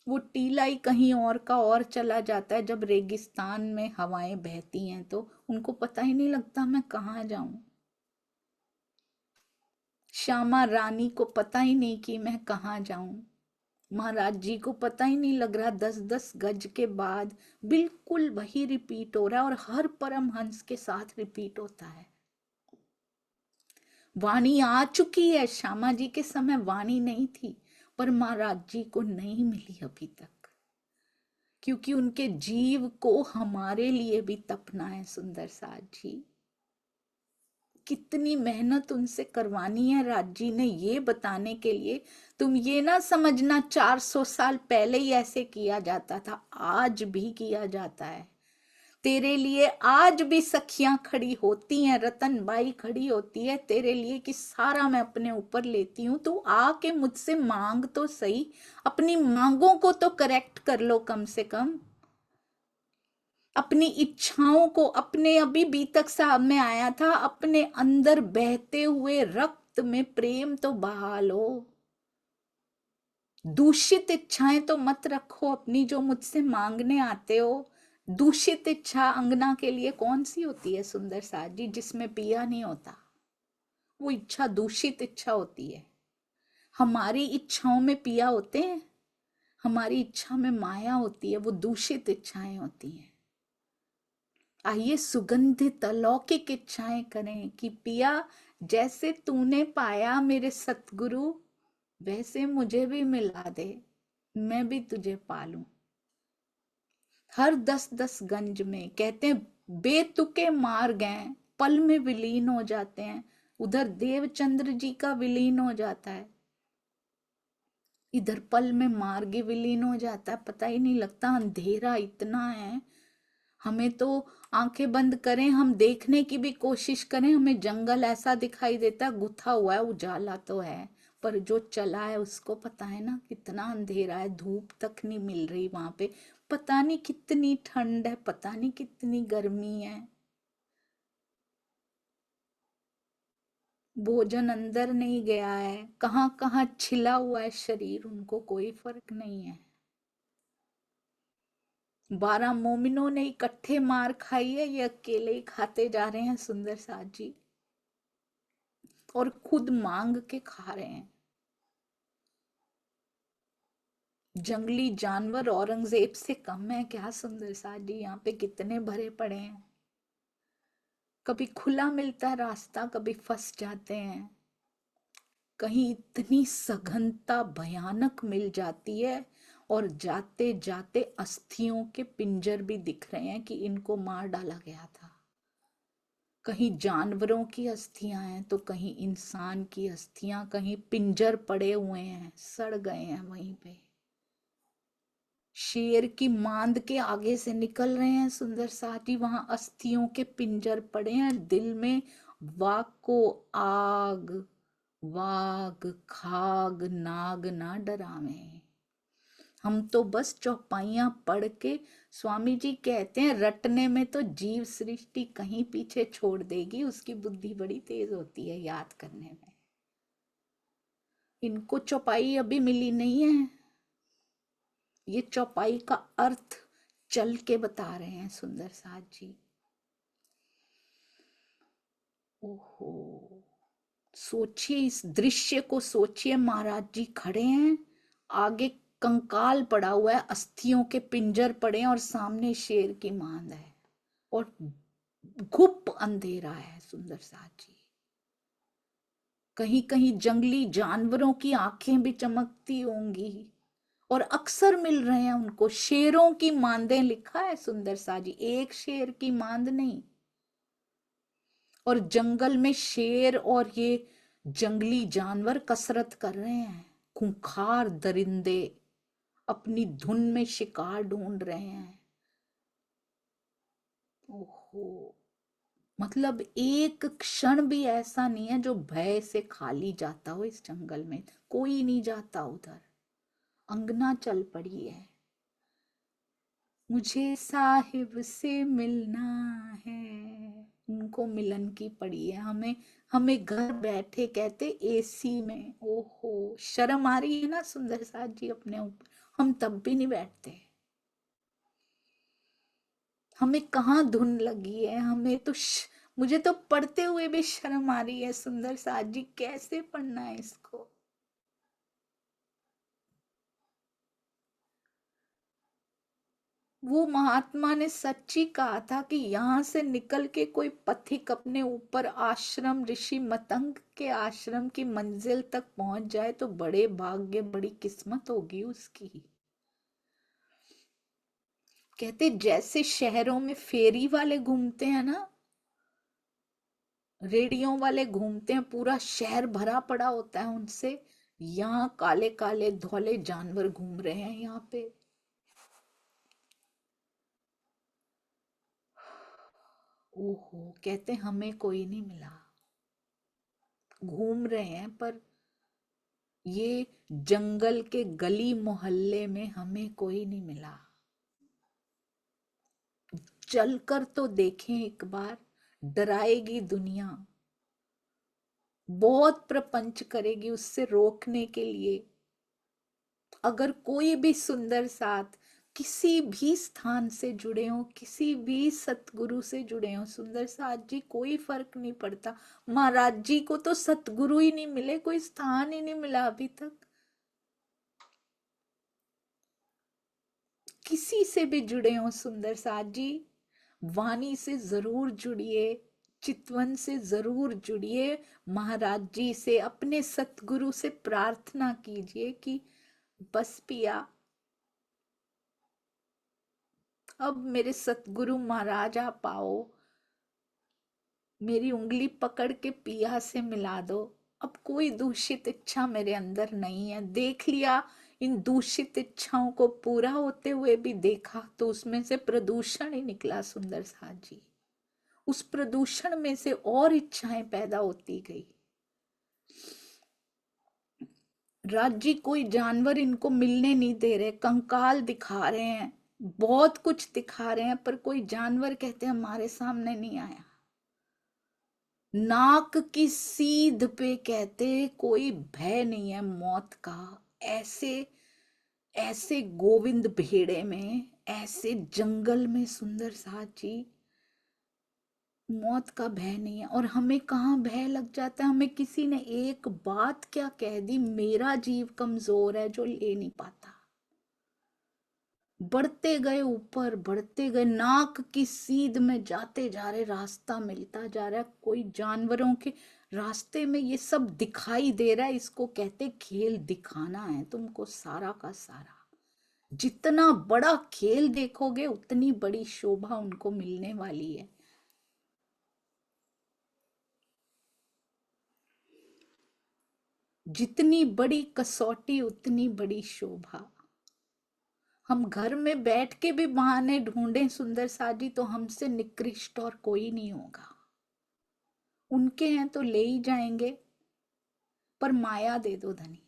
वो टीला ही कहीं और का और चला जाता है। जब रेगिस्तान में हवाएं बहती हैं तो उनको पता ही नहीं लगता मैं कहाँ जाऊं। श्यामा रानी को पता ही नहीं कि मैं कहाँ जाऊं, महाराज जी को पता ही नहीं लग रहा। 10-10 गज के बाद बिल्कुल वही रिपीट हो रहा है और हर परमहंस के साथ रिपीट होता है। वाणी आ चुकी है, श्यामा जी के समय वाणी नहीं थी, पर महाराज जी को नहीं मिली अभी तक, क्योंकि उनके जीव को हमारे लिए भी तपना है सुंदर साथ जी। कितनी मेहनत उनसे करवानी है राजी ने ये बताने के लिए। तुम ये ना समझना 400 साल पहले ही ऐसे किया जाता था, आज भी किया जाता है। तेरे लिए आज भी सखियां खड़ी होती हैं, रतन बाई खड़ी होती है तेरे लिए कि सारा मैं अपने ऊपर लेती हूँ, तू आके मुझसे मांग तो सही, अपनी मांगों को तो करेक्ट कर लो कम से कम। अपनी इच्छाओं को, अपने अभी बीतक साहब में आया था, अपने अंदर बहते हुए रक्त में प्रेम तो बहा लो। दूषित इच्छाएं तो मत रखो अपनी, जो मुझसे मांगने आते हो। दूषित इच्छा अंगना के लिए कौन सी होती है सुंदर साथ जी, जिसमें पिया नहीं होता? वो इच्छा दूषित इच्छा होती है। हमारी इच्छाओं में पिया होते हैं, हमारी इच्छा में माया होती है, वो दूषित इच्छाएं होती हैं। आइए सुगंधित अलौकिक इच्छाएं करें कि पिया जैसे तूने पाया मेरे सतगुरु, वैसे मुझे भी मिला दे, मैं भी तुझे पालूं। हर 10-10 गंज में कहते हैं बेतुके मार गए, पल में विलीन हो जाते हैं। उधर देवचंद्र जी का विलीन हो जाता है, इधर पल में मार्ग विलीन हो जाता है, पता ही नहीं लगता। अंधेरा इतना है, हमें तो आंखें बंद करें, हम देखने की भी कोशिश करें, हमें जंगल ऐसा दिखाई देता है, गुथा हुआ है, उजाला तो है, पर जो चला है उसको पता है ना कितना अंधेरा है, धूप तक नहीं मिल रही वहां पे, पता नहीं कितनी ठंड है, पता नहीं कितनी गर्मी है। भोजन अंदर नहीं गया है, कहाँ कहाँ छिला हुआ है शरीर, उनको कोई फर्क नहीं है। 12 मोमिनों ने इकट्ठे मार खाई है, ये अकेले ही खाते जा रहे हैं सुंदर साथ जी, और खुद मांग के खा रहे हैं। जंगली जानवर औरंगजेब से कम है क्या सुंदर साथ जी? यहाँ पे कितने भरे पड़े हैं, कभी खुला मिलता है रास्ता, कभी फंस जाते हैं, कहीं इतनी सघनता भयानक मिल जाती है, और जाते जाते अस्थियों के पिंजर भी दिख रहे हैं कि इनको मार डाला गया था। कहीं जानवरों की अस्थियां हैं तो कहीं इंसान की अस्थियां, कहीं पिंजर पड़े हुए हैं, सड़ गए हैं वहीं पे। शेर की मांद के आगे से निकल रहे हैं सुंदर साथी, वहां अस्थियों के पिंजर पड़े हैं, दिल में वाग को आग, वाग खाग नाग ना डरावे। हम तो बस चौपाइयां पढ़ के, स्वामी जी कहते हैं रटने में तो जीव सृष्टि कहीं पीछे छोड़ देगी, उसकी बुद्धि बड़ी तेज होती है याद करने में। इनको चौपाई अभी मिली नहीं है, ये चौपाई का अर्थ चल के बता रहे हैं सुंदर साथ जी। ओहो, सोचिए इस दृश्य को, सोचिए महाराज जी खड़े हैं, आगे कंकाल पड़ा हुआ है, अस्थियों के पिंजर पड़े हैं, और सामने शेर की मांद है, और घुप अंधेरा है सुंदर साथ जी। कहीं कहीं जंगली जानवरों की आंखें भी चमकती होंगी, और अक्सर मिल रहे हैं उनको शेरों की मांदें, लिखा है सुंदर साथ जी, एक शेर की मांद नहीं। और जंगल में शेर और ये जंगली जानवर कसरत कर रहे हैं, खूंखार दरिंदे अपनी धुन में शिकार ढूंढ रहे हैं। ओहो, मतलब एक क्षण भी ऐसा नहीं है जो भय से खाली जाता हो इस जंगल में, कोई नहीं जाता उधर, अंगना चल पड़ी है। मुझे साहिब से मिलना है, उनको मिलन की पड़ी है, हमें हमें घर बैठे कहते एसी में। ओहो, शर्म आ रही है ना सुंदर साथ जी अपने ऊपर, हम तब भी नहीं बैठते। हमें कहाँ धुन लगी है, हमें तो मुझे तो पढ़ते हुए भी शर्म आ रही है सुंदर साथ जी, कैसे पढ़ना है इसको। वो महात्मा ने सच्ची कहा था कि यहाँ से निकल के कोई पथिक अपने ऊपर आश्रम ऋषि मतंग के आश्रम की मंजिल तक पहुंच जाए तो बड़े भाग्य, बड़ी किस्मत होगी उसकी। कहते जैसे शहरों में फेरी वाले घूमते हैं ना, रेडियो वाले घूमते हैं, पूरा शहर भरा पड़ा होता है उनसे। यहाँ काले काले धौले जानवर घूम रहे हैं यहाँ पे। ओहो, कहते हमें कोई नहीं मिला। घूम रहे हैं पर ये जंगल के गली मोहल्ले में हमें कोई नहीं मिला। चलकर तो देखें एक बार, डराएगी दुनिया, बहुत प्रपंच करेगी उससे रोकने के लिए। अगर कोई भी सुंदर साथ किसी भी स्थान से जुड़े हो, किसी भी सतगुरु से जुड़े हो, सुंदर साथ जी कोई फर्क नहीं पड़ता। महाराज जी को तो सतगुरु ही नहीं मिले, कोई स्थान ही नहीं मिला अभी तक। किसी से भी जुड़े हो सुंदर साथ जी, वाणी से जरूर जुड़िए, चितवन से जरूर जुड़िए, महाराज जी से, अपने सतगुरु से प्रार्थना कीजिए कि बस पिया, अब मेरे सतगुरु महाराज आप आओ, मेरी उंगली पकड़ के पिया से मिला दो। अब कोई दूषित इच्छा मेरे अंदर नहीं है। देख लिया, इन दूषित इच्छाओं को पूरा होते हुए भी देखा तो उसमें से प्रदूषण ही निकला सुंदर साथ जी। उस प्रदूषण में से और इच्छाएं पैदा होती गई। राज्य कोई जानवर इनको मिलने नहीं दे रहे, कंकाल दिखा रहे हैं, बहुत कुछ दिखा रहे हैं, पर कोई जानवर कहते हैं हमारे सामने नहीं आया। नाक की सीध पे कहते कोई भय नहीं है मौत का। ऐसे ऐसे गोविंद भेड़े में, ऐसे जंगल में सुंदर साथ जी मौत का भय नहीं है। और हमें कहाँ भय लग जाता है, हमें किसी ने एक बात क्या कह दी, मेरा जीव कमजोर है जो ले नहीं पाता। बढ़ते गए ऊपर, बढ़ते गए, नाक की सीध में जाते जा रहे, रास्ता मिलता जा रहा है। कोई जानवरों के रास्ते में ये सब दिखाई दे रहा है, इसको कहते खेल दिखाना है तुमको सारा का सारा। जितना बड़ा खेल देखोगे उतनी बड़ी शोभा उनको मिलने वाली है। जितनी बड़ी कसौटी उतनी बड़ी शोभा। हम घर में बैठ के भी बहाने ढूंढें सुंदर साजी तो हमसे निकृष्ट और कोई नहीं होगा। उनके हैं तो ले ही जाएंगे, पर माया दे दो धनी।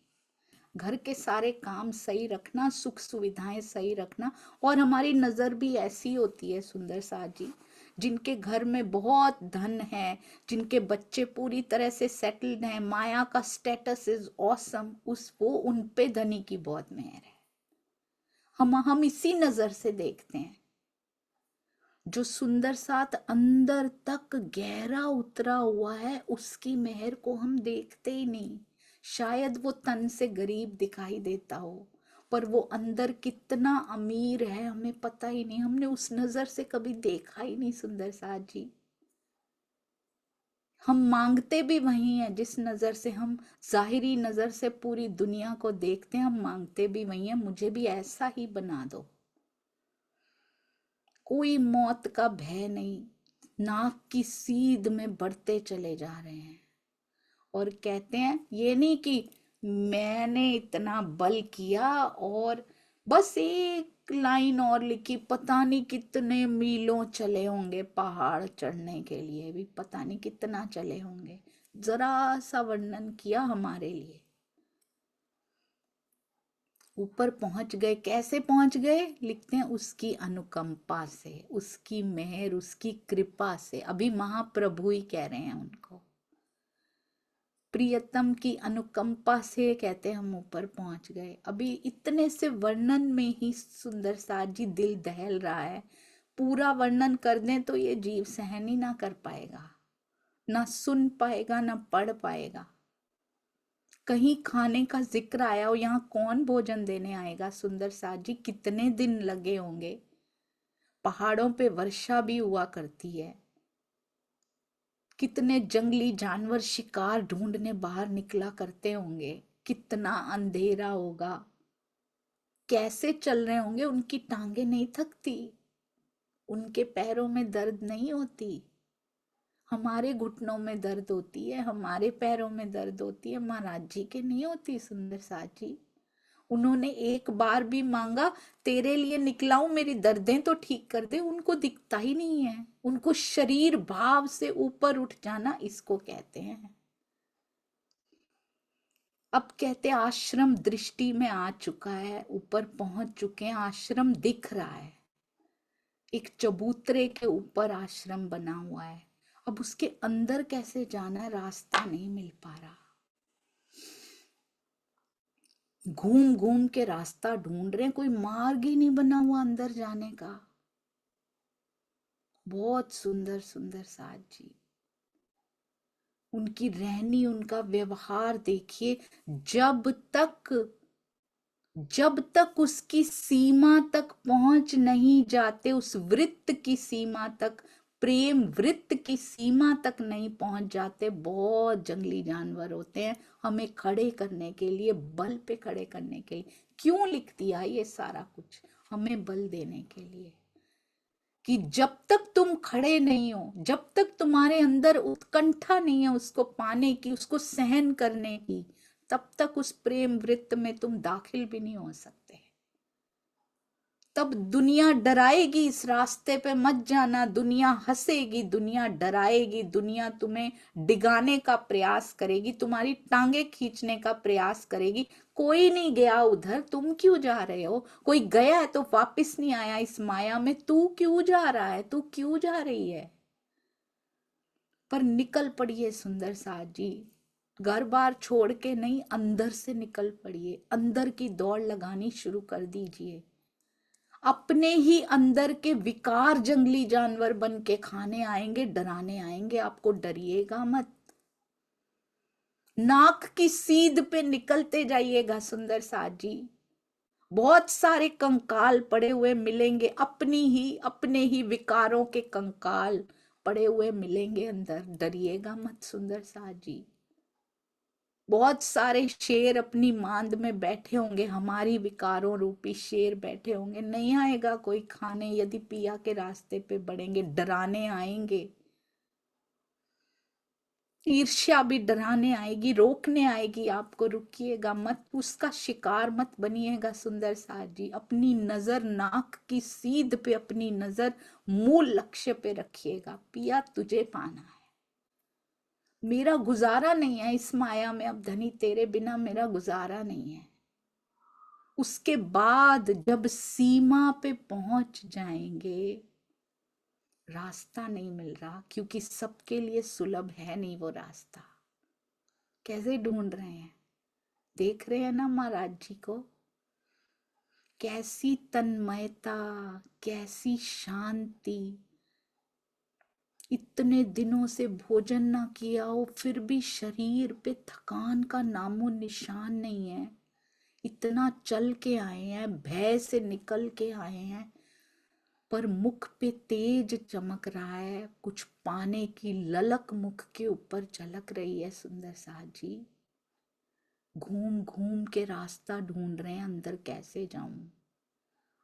घर के सारे काम सही रखना, सुख सुविधाएं सही रखना। और हमारी नजर भी ऐसी होती है सुंदर साजी, जिनके घर में बहुत धन है, जिनके बच्चे पूरी तरह से सेटल्ड हैं, माया का स्टेटस इज ऑसम, वो उन पे धनी की बहुत मेहर है। हम इसी नजर से देखते हैं। जो सुंदर साथ अंदर तक गहरा उतरा हुआ है उसकी मेहर को हम देखते ही नहीं। शायद वो तन से गरीब दिखाई देता हो, पर वो अंदर कितना अमीर है हमें पता ही नहीं। हमने उस नजर से कभी देखा ही नहीं सुंदर साथ जी। हम मांगते भी वही हैं, जिस नजर से हम जाहिरी नजर से पूरी दुनिया को देखते हैं, हम मांगते भी वही हैं, मुझे भी ऐसा ही बना दो। कोई मौत का भय नहीं, नाक की सीध में बढ़ते चले जा रहे हैं। और कहते हैं ये नहीं कि मैंने इतना बल किया और बस एक लाइन और लिखी, पता नहीं कितने मीलों चले होंगे पहाड़ चढ़ने के लिए भी, पता नहीं कितना चले होंगे, जरा सा वर्णन किया हमारे लिए। ऊपर पहुंच गए, कैसे पहुंच गए, लिखते हैं उसकी अनुकंपा से, उसकी मेहर, उसकी कृपा से। अभी महाप्रभु ही कह रहे हैं उनको, प्रियतम की अनुकंपा से कहते हम ऊपर पहुंच गए। अभी इतने से वर्णन में ही सुंदर साथ जी दिल दहल रहा है। पूरा वर्णन कर दें तो ये जीव सहन ही ना कर पाएगा, ना सुन पाएगा, ना पढ़ पाएगा। कहीं खाने का जिक्र आया हो, यहाँ कौन भोजन देने आएगा सुंदर साथ जी, कितने दिन लगे होंगे। पहाड़ों पे वर्षा भी हुआ करती है, कितने जंगली जानवर शिकार ढूंढने बाहर निकला करते होंगे, कितना अंधेरा होगा, कैसे चल रहे होंगे, उनकी टांगे नहीं थकती, उनके पैरों में दर्द नहीं होती। हमारे घुटनों में दर्द होती है, हमारे पैरों में दर्द होती है, महाराज जी के नहीं होती सुंदर साथ जी। उन्होंने एक बार भी मांगा तेरे लिए निकला हूं, मेरी दर्दें तो ठीक कर दे, उनको दिखता ही नहीं है। उनको शरीर भाव से ऊपर उठ जाना इसको कहते हैं। अब कहते आश्रम दृष्टि में आ चुका है, ऊपर पहुंच चुके हैं, आश्रम दिख रहा है, एक चबूतरे के ऊपर आश्रम बना हुआ है। अब उसके अंदर कैसे जाना है, रास्ता नहीं मिल पा रहा। घूम घूम के रास्ता ढूंढ रहे हैं, कोई मार्ग ही नहीं बना हुआ अंदर जाने का। बहुत सुंदर सुंदर साथ जी, उनकी रहनी, उनका व्यवहार देखिए। जब तक उसकी सीमा तक पहुंच नहीं जाते, उस वृत्त की सीमा तक, प्रेम वृत्त की सीमा तक नहीं पहुंच जाते, बहुत जंगली जानवर होते हैं हमें खड़े करने के लिए, बल पे खड़े करने के लिए। क्यों लिख दिया ये सारा कुछ? हमें बल देने के लिए कि जब तक तुम खड़े नहीं हो, जब तक तुम्हारे अंदर उत्कंठा नहीं है उसको पाने की, उसको सहन करने की, तब तक उस प्रेम वृत्त में तुम दाखिल भी नहीं हो सकते। तब दुनिया डराएगी, इस रास्ते पे मत जाना, दुनिया हंसेगी, दुनिया डराएगी, दुनिया तुम्हें डिगाने का प्रयास करेगी, तुम्हारी टांगे खींचने का प्रयास करेगी। कोई नहीं गया उधर, तुम क्यों जा रहे हो? कोई गया है तो वापस नहीं आया इस माया में, तू क्यों जा रहा है, तू क्यों जा रही है? पर निकल पड़िए सुंदर साथ जी, घर बार छोड़ के नहीं, अंदर से निकल पड़िए, अंदर की दौड़ लगानी शुरू कर दीजिए। अपने ही अंदर के विकार जंगली जानवर बन के खाने आएंगे, डराने आएंगे आपको। डरिएगा मत, नाक की सीध पे निकलते जाइएगा सुंदर साथ जी। बहुत सारे कंकाल पड़े हुए मिलेंगे, अपने ही विकारों के कंकाल पड़े हुए मिलेंगे अंदर। डरिएगा मत सुंदर साथ जी। बहुत सारे शेर अपनी मांद में बैठे होंगे, हमारी विकारों रूपी शेर बैठे होंगे, नहीं आएगा कोई खाने यदि पिया के रास्ते पे बढ़ेंगे। डराने आएंगे, ईर्ष्या भी डराने आएगी, रोकने आएगी आपको। रुकिएगा मत, उसका शिकार मत बनिएगा सुंदर साथ जी। अपनी नजर नाक की सीध पे, अपनी नजर मूल लक्ष्य पे रखिएगा। पिया तुझे पाना है, मेरा गुजारा नहीं है इस माया में, अब धनी तेरे बिना मेरा गुजारा नहीं है। उसके बाद जब सीमा पे पहुंच जाएंगे, रास्ता नहीं मिल रहा, क्योंकि सबके लिए सुलभ है नहीं वो रास्ता। कैसे ढूंढ रहे हैं, देख रहे हैं ना महाराज जी को, कैसी तन्मयता, कैसी शांति। इतने दिनों से भोजन ना किया हो, फिर भी शरीर पे थकान का नामो निशान नहीं है। इतना चल के आए हैं, भय से निकल के आए हैं, पर मुख पे तेज चमक रहा है, कुछ पाने की ललक मुख के ऊपर झलक रही है सुंदर साथ जी। घूम घूम के रास्ता ढूंढ रहे हैं, अंदर कैसे जाऊं।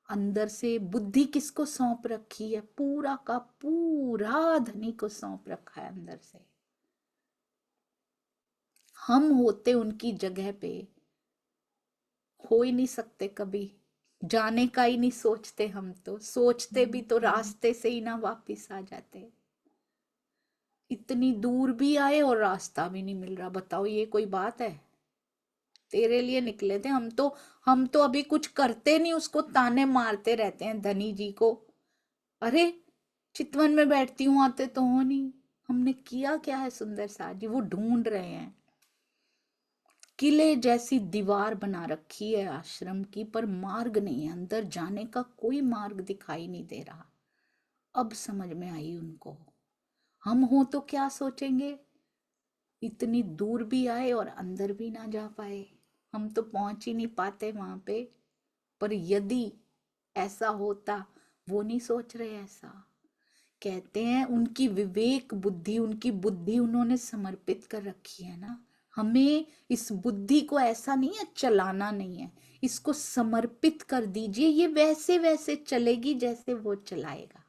अंदर से बुद्धि किसको सौंप रखी है? पूरा का पूरा धनी को सौंप रखा है अंदर से। हम होते उनकी जगह पे, हो ही नहीं सकते कभी, जाने का ही नहीं सोचते। हम तो सोचते भी तो रास्ते से ही ना वापिस आ जाते। इतनी दूर भी आए और रास्ता भी नहीं मिल रहा, बताओ ये कोई बात है? तेरे लिए निकले थे हम तो अभी कुछ करते नहीं, उसको ताने मारते रहते हैं धनी जी को। अरे चितवन में बैठती हूँ, आते तो हो नहीं। हमने किया क्या है सुंदर साथ जी? वो ढूंढ रहे हैं। किले जैसी दीवार बना रखी है आश्रम की, पर मार्ग नहीं है, अंदर जाने का कोई मार्ग दिखाई नहीं दे रहा। अब समझ में आई उनको। हम हो तो क्या सोचेंगे, इतनी दूर भी आए और अंदर भी ना जा पाए, हम तो पहुंच ही नहीं पाते वहां पे। पर यदि ऐसा होता, वो नहीं सोच रहे ऐसा। कहते हैं उनकी विवेक बुद्धि, उनकी बुद्धि उन्होंने समर्पित कर रखी है ना। हमें इस बुद्धि को ऐसा नहीं है चलाना नहीं है, इसको समर्पित कर दीजिए, ये वैसे वैसे चलेगी जैसे वो चलाएगा।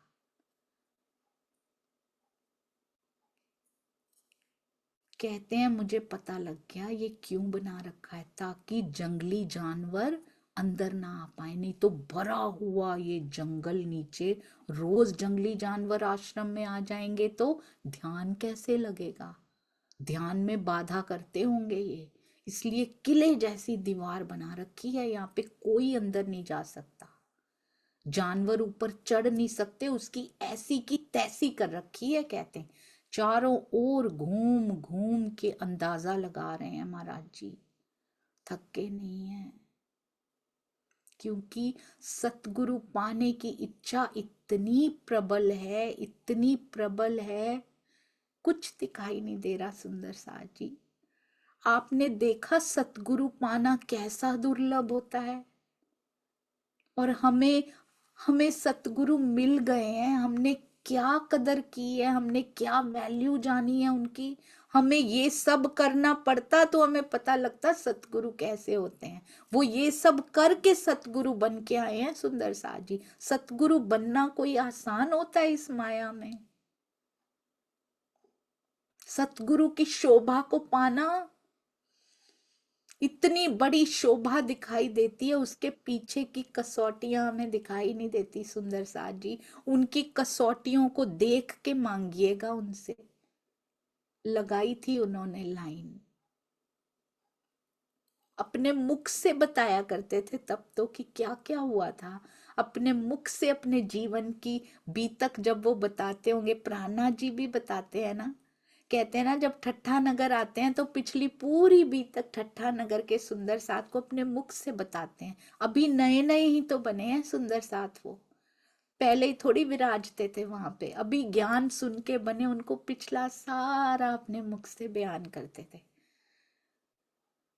कहते हैं मुझे पता लग गया ये क्यों बना रखा है, ताकि जंगली जानवर अंदर ना आ पाए। नहीं तो भरा हुआ ये जंगल नीचे, रोज जंगली जानवर आश्रम में आ जाएंगे तो ध्यान कैसे लगेगा, ध्यान में बाधा करते होंगे ये। इसलिए किले जैसी दीवार बना रखी है, यहाँ पे कोई अंदर नहीं जा सकता, जानवर ऊपर चढ़ नहीं सकते, उसकी ऐसी की तैसी कर रखी है। कहते हैं चारों ओर घूम घूम के अंदाजा लगा रहे हैं महाराज जी, थके नहीं है, क्योंकि सतगुरु पाने की इच्छा इतनी प्रबल है, इतनी प्रबल है, कुछ दिखाई नहीं दे रहा। सुंदर साथ जी, आपने देखा सतगुरु पाना कैसा दुर्लभ होता है, और हमें हमें सतगुरु मिल गए हैं, हमने क्या कदर की है, हमने क्या वैल्यू जानी है उनकी। हमें ये सब करना पड़ता तो हमें पता लगता सतगुरु कैसे होते हैं। वो ये सब करके सतगुरु बन के आए हैं। सुंदर साथ जी, सतगुरु बनना कोई आसान होता है इस माया में? सतगुरु की शोभा को पाना, इतनी बड़ी शोभा दिखाई देती है, उसके पीछे की कसौटियां हमें दिखाई नहीं देती। सुंदर साथ जी, उनकी कसौटियों को देख के मांगिएगा उनसे। लगाई थी उन्होंने लाइन, अपने मुख से बताया करते थे तब तो कि क्या क्या हुआ था। अपने मुख से अपने जीवन की बीतक जब वो बताते होंगे, प्राणा जी भी बताते हैं ना, कहते हैं ना जब ठट्ठा नगर आते हैं तो पिछली पूरी बीतक ठट्ठा नगर के सुंदर साथ को अपने मुख से बताते हैं। अभी नए नए ही तो बने हैं सुंदर साथ, वो पहले ही थोड़ी विराजते थे वहां पे, अभी ज्ञान सुन के बने, उनको पिछला सारा अपने मुख से बयान करते थे।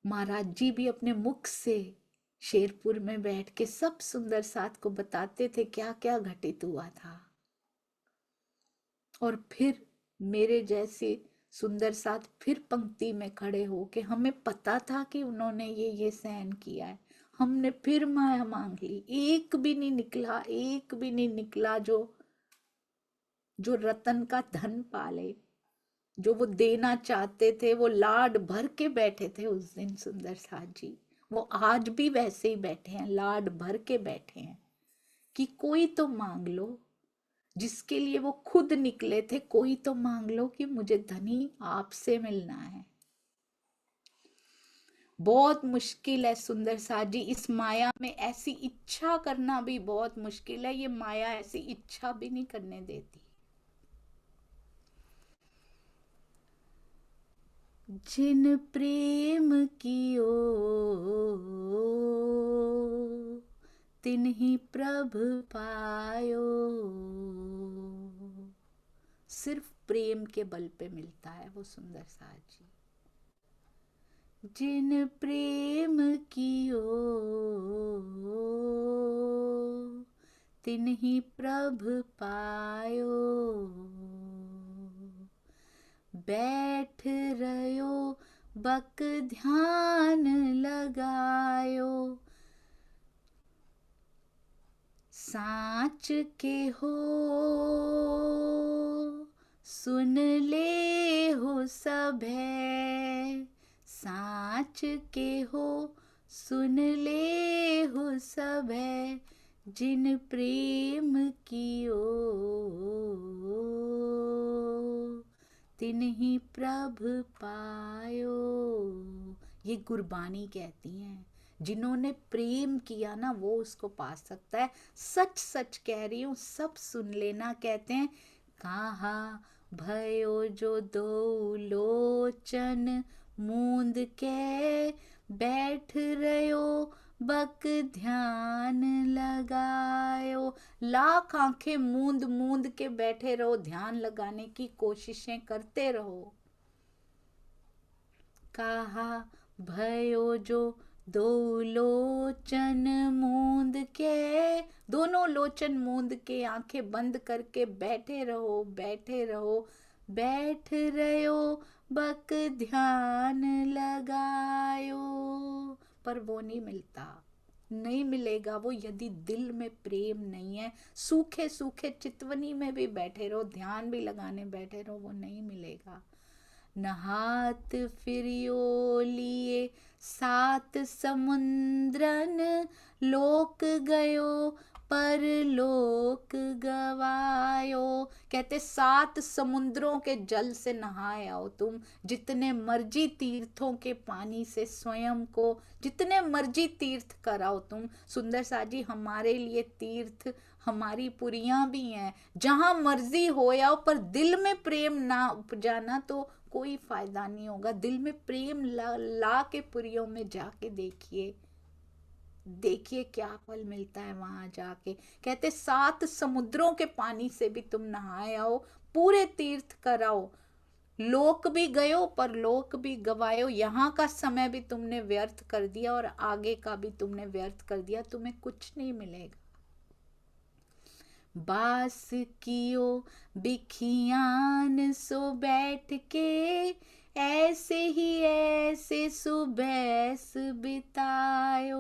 महाराज जी भी अपने मुख से शेरपुर में बैठ के सब सुंदर साथ को बताते थे क्या क्या घटित हुआ था। और फिर मेरे जैसे सुंदर साथ फिर पंक्ति में खड़े हो के, हमें पता था कि उन्होंने ये सहन किया है, हमने फिर माया मांग ली, एक भी नहीं निकला, एक भी नहीं निकला जो जो रतन का धन पाले, जो वो देना चाहते थे, वो लाड भर के बैठे थे उस दिन सुंदर साथ जी। वो आज भी वैसे ही बैठे हैं, लाड भर के बैठे हैं कि कोई तो मांग लो, जिसके लिए वो खुद निकले थे, कोई तो मांग लो कि मुझे धनी आपसे मिलना है। बहुत मुश्किल है सुंदर साथ जी, इस माया में ऐसी इच्छा करना भी बहुत मुश्किल है। ये माया ऐसी इच्छा भी नहीं करने देती। जिन प्रेम कियो तिन्ही प्रभ पायो, सिर्फ प्रेम के बल पे मिलता है वो सुंदर साथ जी। जिन प्रेम कियो तिन्ही प्रभ पायो, बैठ रयो बक ध्यान लगायो, साच के हो सुन ले हो सभै, साच के हो सुन ले हो सभै, जिन प्रेम कियो तिन्ही प्रभ पायो। ये गुरबानी कहती हैं, जिन्होंने प्रेम किया ना वो उसको पा सकता है। सच सच कह रही हूँ, सब सुन लेना। कहते हैं कहा भयो जो दो लोचन मूंद के, बैठ रयो बक ध्यान लगायो। लाख आंखें मूंद मूंद के बैठे रहो, ध्यान लगाने की कोशिशें करते रहो। कहा भयो जो दो लोचन मूंद के, दोनों लोचन मूंद के आंखें बंद करके बैठे रहो, बैठे रहो, बैठ रहो बक ध्यान लगायो। पर वो नहीं मिलता, नहीं मिलेगा वो, यदि दिल में प्रेम नहीं है। सूखे सूखे चितवनी में भी बैठे रहो, ध्यान भी लगाने बैठे रहो, वो नहीं मिलेगा। नहात फिरियो लिए 7 समुद्रन, लोक गयो पर लोक गवायो। कहते 7 समुद्रों के जल से नहाए आओ तुम, जितने मर्जी तीर्थों के पानी से स्वयं को जितने मर्जी तीर्थ कराओ तुम। सुंदर सा जी, हमारे लिए तीर्थ हमारी पुरियां भी हैं, जहां मर्जी हो आओ, पर दिल में प्रेम ना उपजाना तो कोई फायदा नहीं होगा। दिल में प्रेम ला के पुरियों में जाके देखिए, देखिए क्या फल मिलता है वहां जाके। कहते 7 समुद्रों के पानी से भी तुम नहाए आओ, पूरे तीर्थ कराओ, लोक भी गयो पर लोक भी गवायो। यहाँ का समय भी तुमने व्यर्थ कर दिया और आगे का भी तुमने व्यर्थ कर दिया, तुम्हें कुछ नहीं मिलेगा। बास कियो बिखियान सो बैठ के, ऐसे ही ऐसे सुबह बितायो।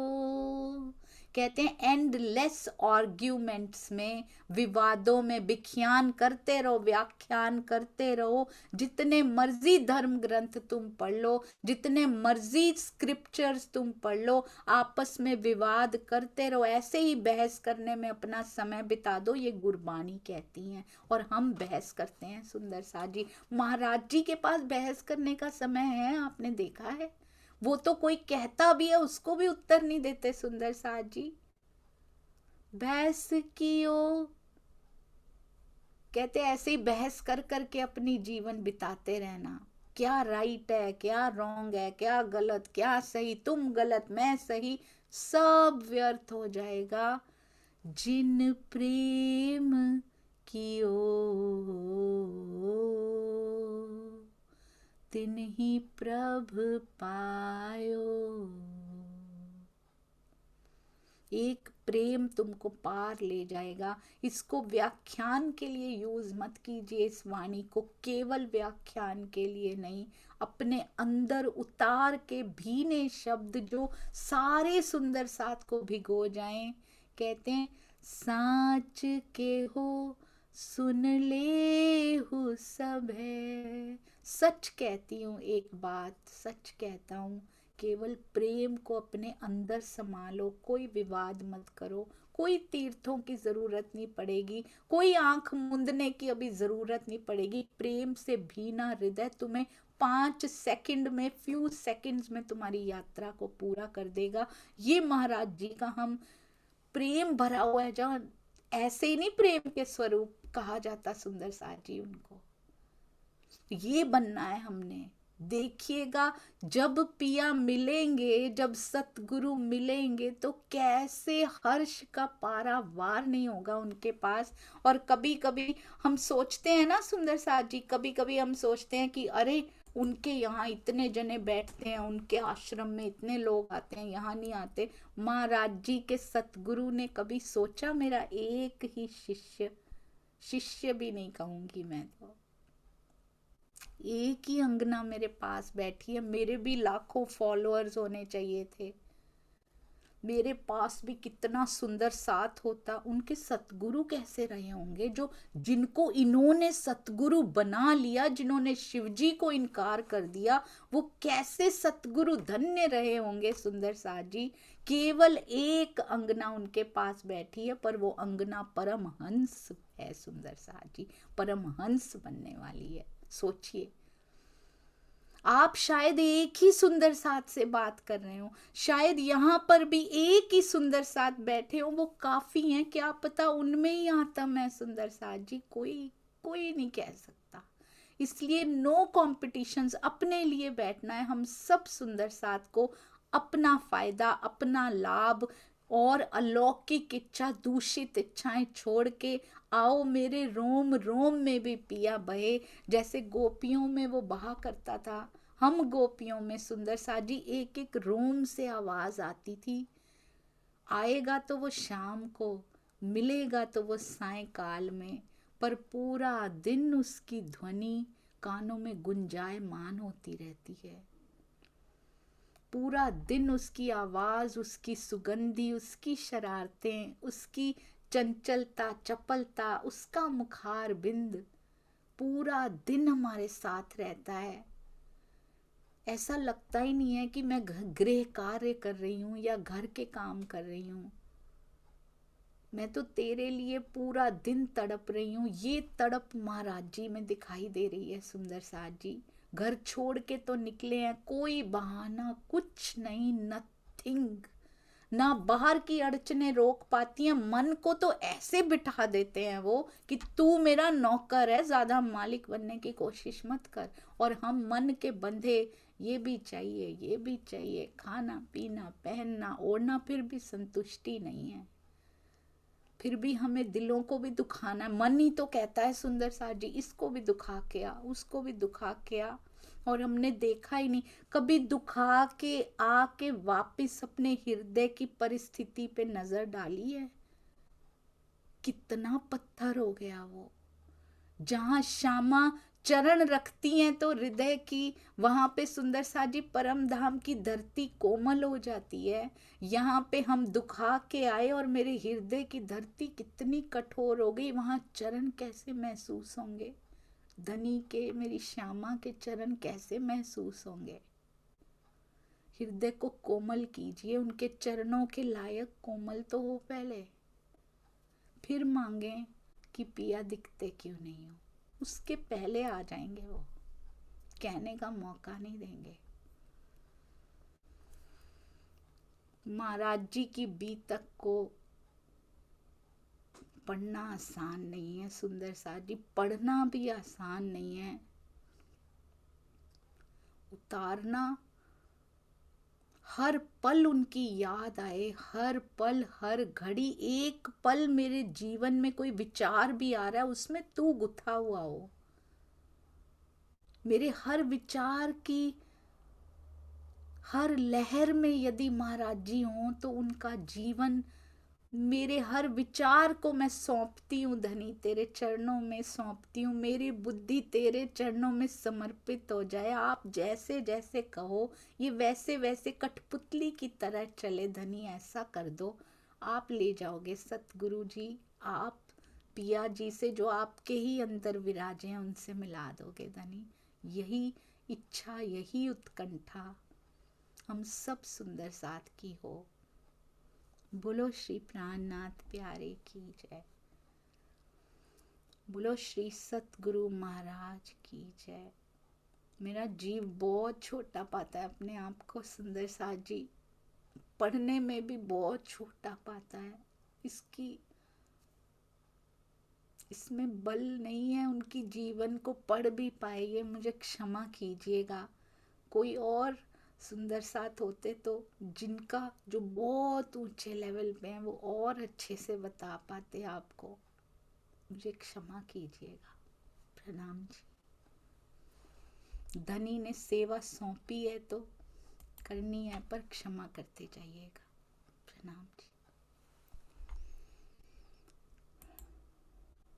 कहते हैं एंडलेस आर्ग्यूमेंट्स में, विवादों में बिख्यान करते रहो, व्याख्यान करते रहो। जितने मर्जी धर्म ग्रंथ तुम पढ़ लो, जितने मर्जी स्क्रिप्चर्स तुम पढ़ लो, आपस में विवाद करते रहो, ऐसे ही बहस करने में अपना समय बिता दो, ये गुरबानी कहती हैं। और हम बहस करते हैं सुंदर सा जी। महाराज जी के पास बहस करने का समय है, आपने देखा है? वो तो कोई कहता भी है उसको भी उत्तर नहीं देते सुंदर सा जी। बहस कियो, कहते ऐसे ही बहस कर करके अपनी जीवन बिताते रहना। क्या राइट है, क्या रॉन्ग है, क्या गलत, क्या सही, तुम गलत मैं सही, सब व्यर्थ हो जाएगा। जिन प्रेम कियो तिन्ही प्रभ पायो। एक प्रेम तुमको पार ले जाएगा। इसको व्याख्यान के लिए यूज मत कीजिए, इस वाणी को केवल व्याख्यान के लिए नहीं, अपने अंदर उतार के भीने शब्द जो सारे सुंदर साथ को भिगो जाएं। कहते हैं साच के हो सुन ले हूँ सब है। सच कहती हूँ, एक बात सच कहता हूँ, केवल प्रेम को अपने अंदर संभालो, कोई विवाद मत करो, कोई तीर्थों की जरूरत नहीं पड़ेगी, कोई आंख मूंदने की अभी जरूरत नहीं पड़ेगी। प्रेम से भीना हृदय तुम्हें 5 सेकंड में, फ्यू सेकंड्स में तुम्हारी यात्रा को पूरा कर देगा। ये महाराज जी का हम प्रेम भरा हुआ है, जहाँ ऐसे ही नहीं प्रेम के स्वरूप कहा जाता सुंदर सा जी उनको। ये बनना है हमने। देखिएगा जब पिया मिलेंगे, जब सतगुरु मिलेंगे, तो कैसे हर्ष का पारावार नहीं होगा उनके पास। और कभी कभी हम सोचते हैं ना सुंदर साथ जी, कभी कभी हम सोचते हैं कि अरे उनके यहाँ इतने जने बैठते हैं, उनके आश्रम में इतने लोग आते हैं, यहाँ नहीं आते। महाराज जी के सतगुरु ने कभी सोचा मेरा एक ही शिष्य, शिष्य भी नहीं कहूंगी मैं तो, एक ही अंगना मेरे पास बैठी है, मेरे भी लाखों फॉलोअर्स होने चाहिए थे, मेरे पास भी कितना सुंदर साथ होता। उनके सतगुरु कैसे रहे होंगे, जो जिनको इन्होंने सतगुरु बना लिया, जिन्होंने शिवजी को इनकार कर दिया, वो कैसे सतगुरु धन्य रहे होंगे सुंदर सा जी। केवल एक अंगना उनके पास बैठी है, पर वो अंगना परमहंस है सुंदर सा जी, परमहंस बनने वाली है। सोचिए, आप शायद एक ही सुंदर साथ से बात कर रहे हो, शायद यहाँ पर भी एक ही सुंदर साथ बैठे हो, वो काफी हैं। क्या पता उनमें ही आत्म है सुंदर साथ जी, कोई कोई नहीं कह सकता। इसलिए नो कॉम्पिटिशंस, अपने लिए बैठना है हम सब सुंदर साथ को, अपना फायदा, अपना लाभ और अलौकिक इच्छा, दूषित इच्छाएं छोड़ के आओ। मेरे रोम रोम में भी पिया बहे, जैसे गोपियों में वो बहा करता था, हम गोपियों में सुंदर सा जी एक एक रोम से आवाज आती थी। आएगा तो वो शाम को, मिलेगा तो वो सायकाल में, पर पूरा दिन उसकी ध्वनि कानों में गुंजायमान होती रहती है। पूरा दिन उसकी आवाज, उसकी सुगंधी, उसकी शरारतें, उसकी चंचलता, चपलता, उसका मुखार बिंद पूरा दिन हमारे साथ रहता है। ऐसा लगता ही नहीं है कि मैं गृह कार्य कर रही हूँ या घर के काम कर रही हूँ। मैं तो तेरे लिए पूरा दिन तड़प रही हूँ। ये तड़प महाराज जी में दिखाई दे रही है सुंदर साथ जी। घर छोड़ के तो निकले हैं, कोई बहाना कुछ नहीं, नथिंग। ना बाहर की अड़चने रोक पाती हैं। मन को तो ऐसे बिठा देते हैं वो कि तू मेरा नौकर है, ज्यादा मालिक बनने की कोशिश मत कर। और हम मन के बंधे, ये भी चाहिए, ये भी चाहिए, खाना पीना पहनना ओढ़ना, फिर भी संतुष्टि नहीं है। फिर भी हमें दिलों को भी दुखाना है। मन ही तो कहता है सुंदर साथ जी, इसको भी दुखा के आ, उसको भी दुखा के आ। और हमने देखा ही नहीं कभी दुखा के आके वापिस अपने हृदय की परिस्थिति पे नजर डाली है। कितना पत्थर हो गया वो। जहां श्यामा चरण रखती हैं तो हृदय की, वहां पे सुंदर सा जी परम धाम की धरती कोमल हो जाती है। यहाँ पे हम दुखा के आए और मेरे हृदय की धरती कितनी कठोर हो गई। वहां चरण कैसे महसूस होंगे धनी के, मेरी श्यामा के चरण कैसे महसूस होंगे। हृदय को कोमल कीजिए, उनके चरणों के लायक कोमल तो हो पहले, फिर मांगे कि पिया दिखते क्यों नहीं हो। उसके पहले आ जाएंगे वो, कहने का मौका नहीं देंगे। महाराज जी की बीतक को पढ़ना आसान नहीं है सुंदर साथ जी, पढ़ना भी आसान नहीं है, उतारना। हर पल उनकी याद आए, हर पल हर घड़ी, एक पल मेरे जीवन में कोई विचार भी आ रहा है उसमें तू गुथा हुआ हो। मेरे हर विचार की हर लहर में यदि महाराज जी हों तो उनका जीवन, मेरे हर विचार को मैं सौंपती हूँ धनी, तेरे चरणों में सौंपती हूँ। मेरी बुद्धि तेरे चरणों में समर्पित हो जाए। आप जैसे जैसे कहो ये वैसे वैसे कठपुतली की तरह चले धनी, ऐसा कर दो। आप ले जाओगे सतगुरु जी, आप पिया जी से जो आपके ही अंदर विराजे हैं उनसे मिला दोगे धनी। यही इच्छा, यही उत्कंठा हम सब सुंदर साथ की हो। बोलो श्री प्राणनाथ प्यारे की जय। बोलो श्री सतगुरु महाराज की जय। मेरा जीव बहुत छोटा पाता है अपने आप को सुंदर साथ जी, पढ़ने में भी बहुत छोटा पाता है। इसमें बल नहीं है उनकी जीवन को पढ़ भी पाएंगे, मुझे क्षमा कीजिएगा। कोई और सुंदर साथ होते तो जिनका जो बहुत ऊंचे लेवल पे हैं वो और अच्छे से बता पाते आपको। मुझे क्षमा कीजिएगा। प्रणाम जी। धनी ने सेवा सौंपी है तो करनी है, पर क्षमा करते जाइएगा। प्रणाम जी।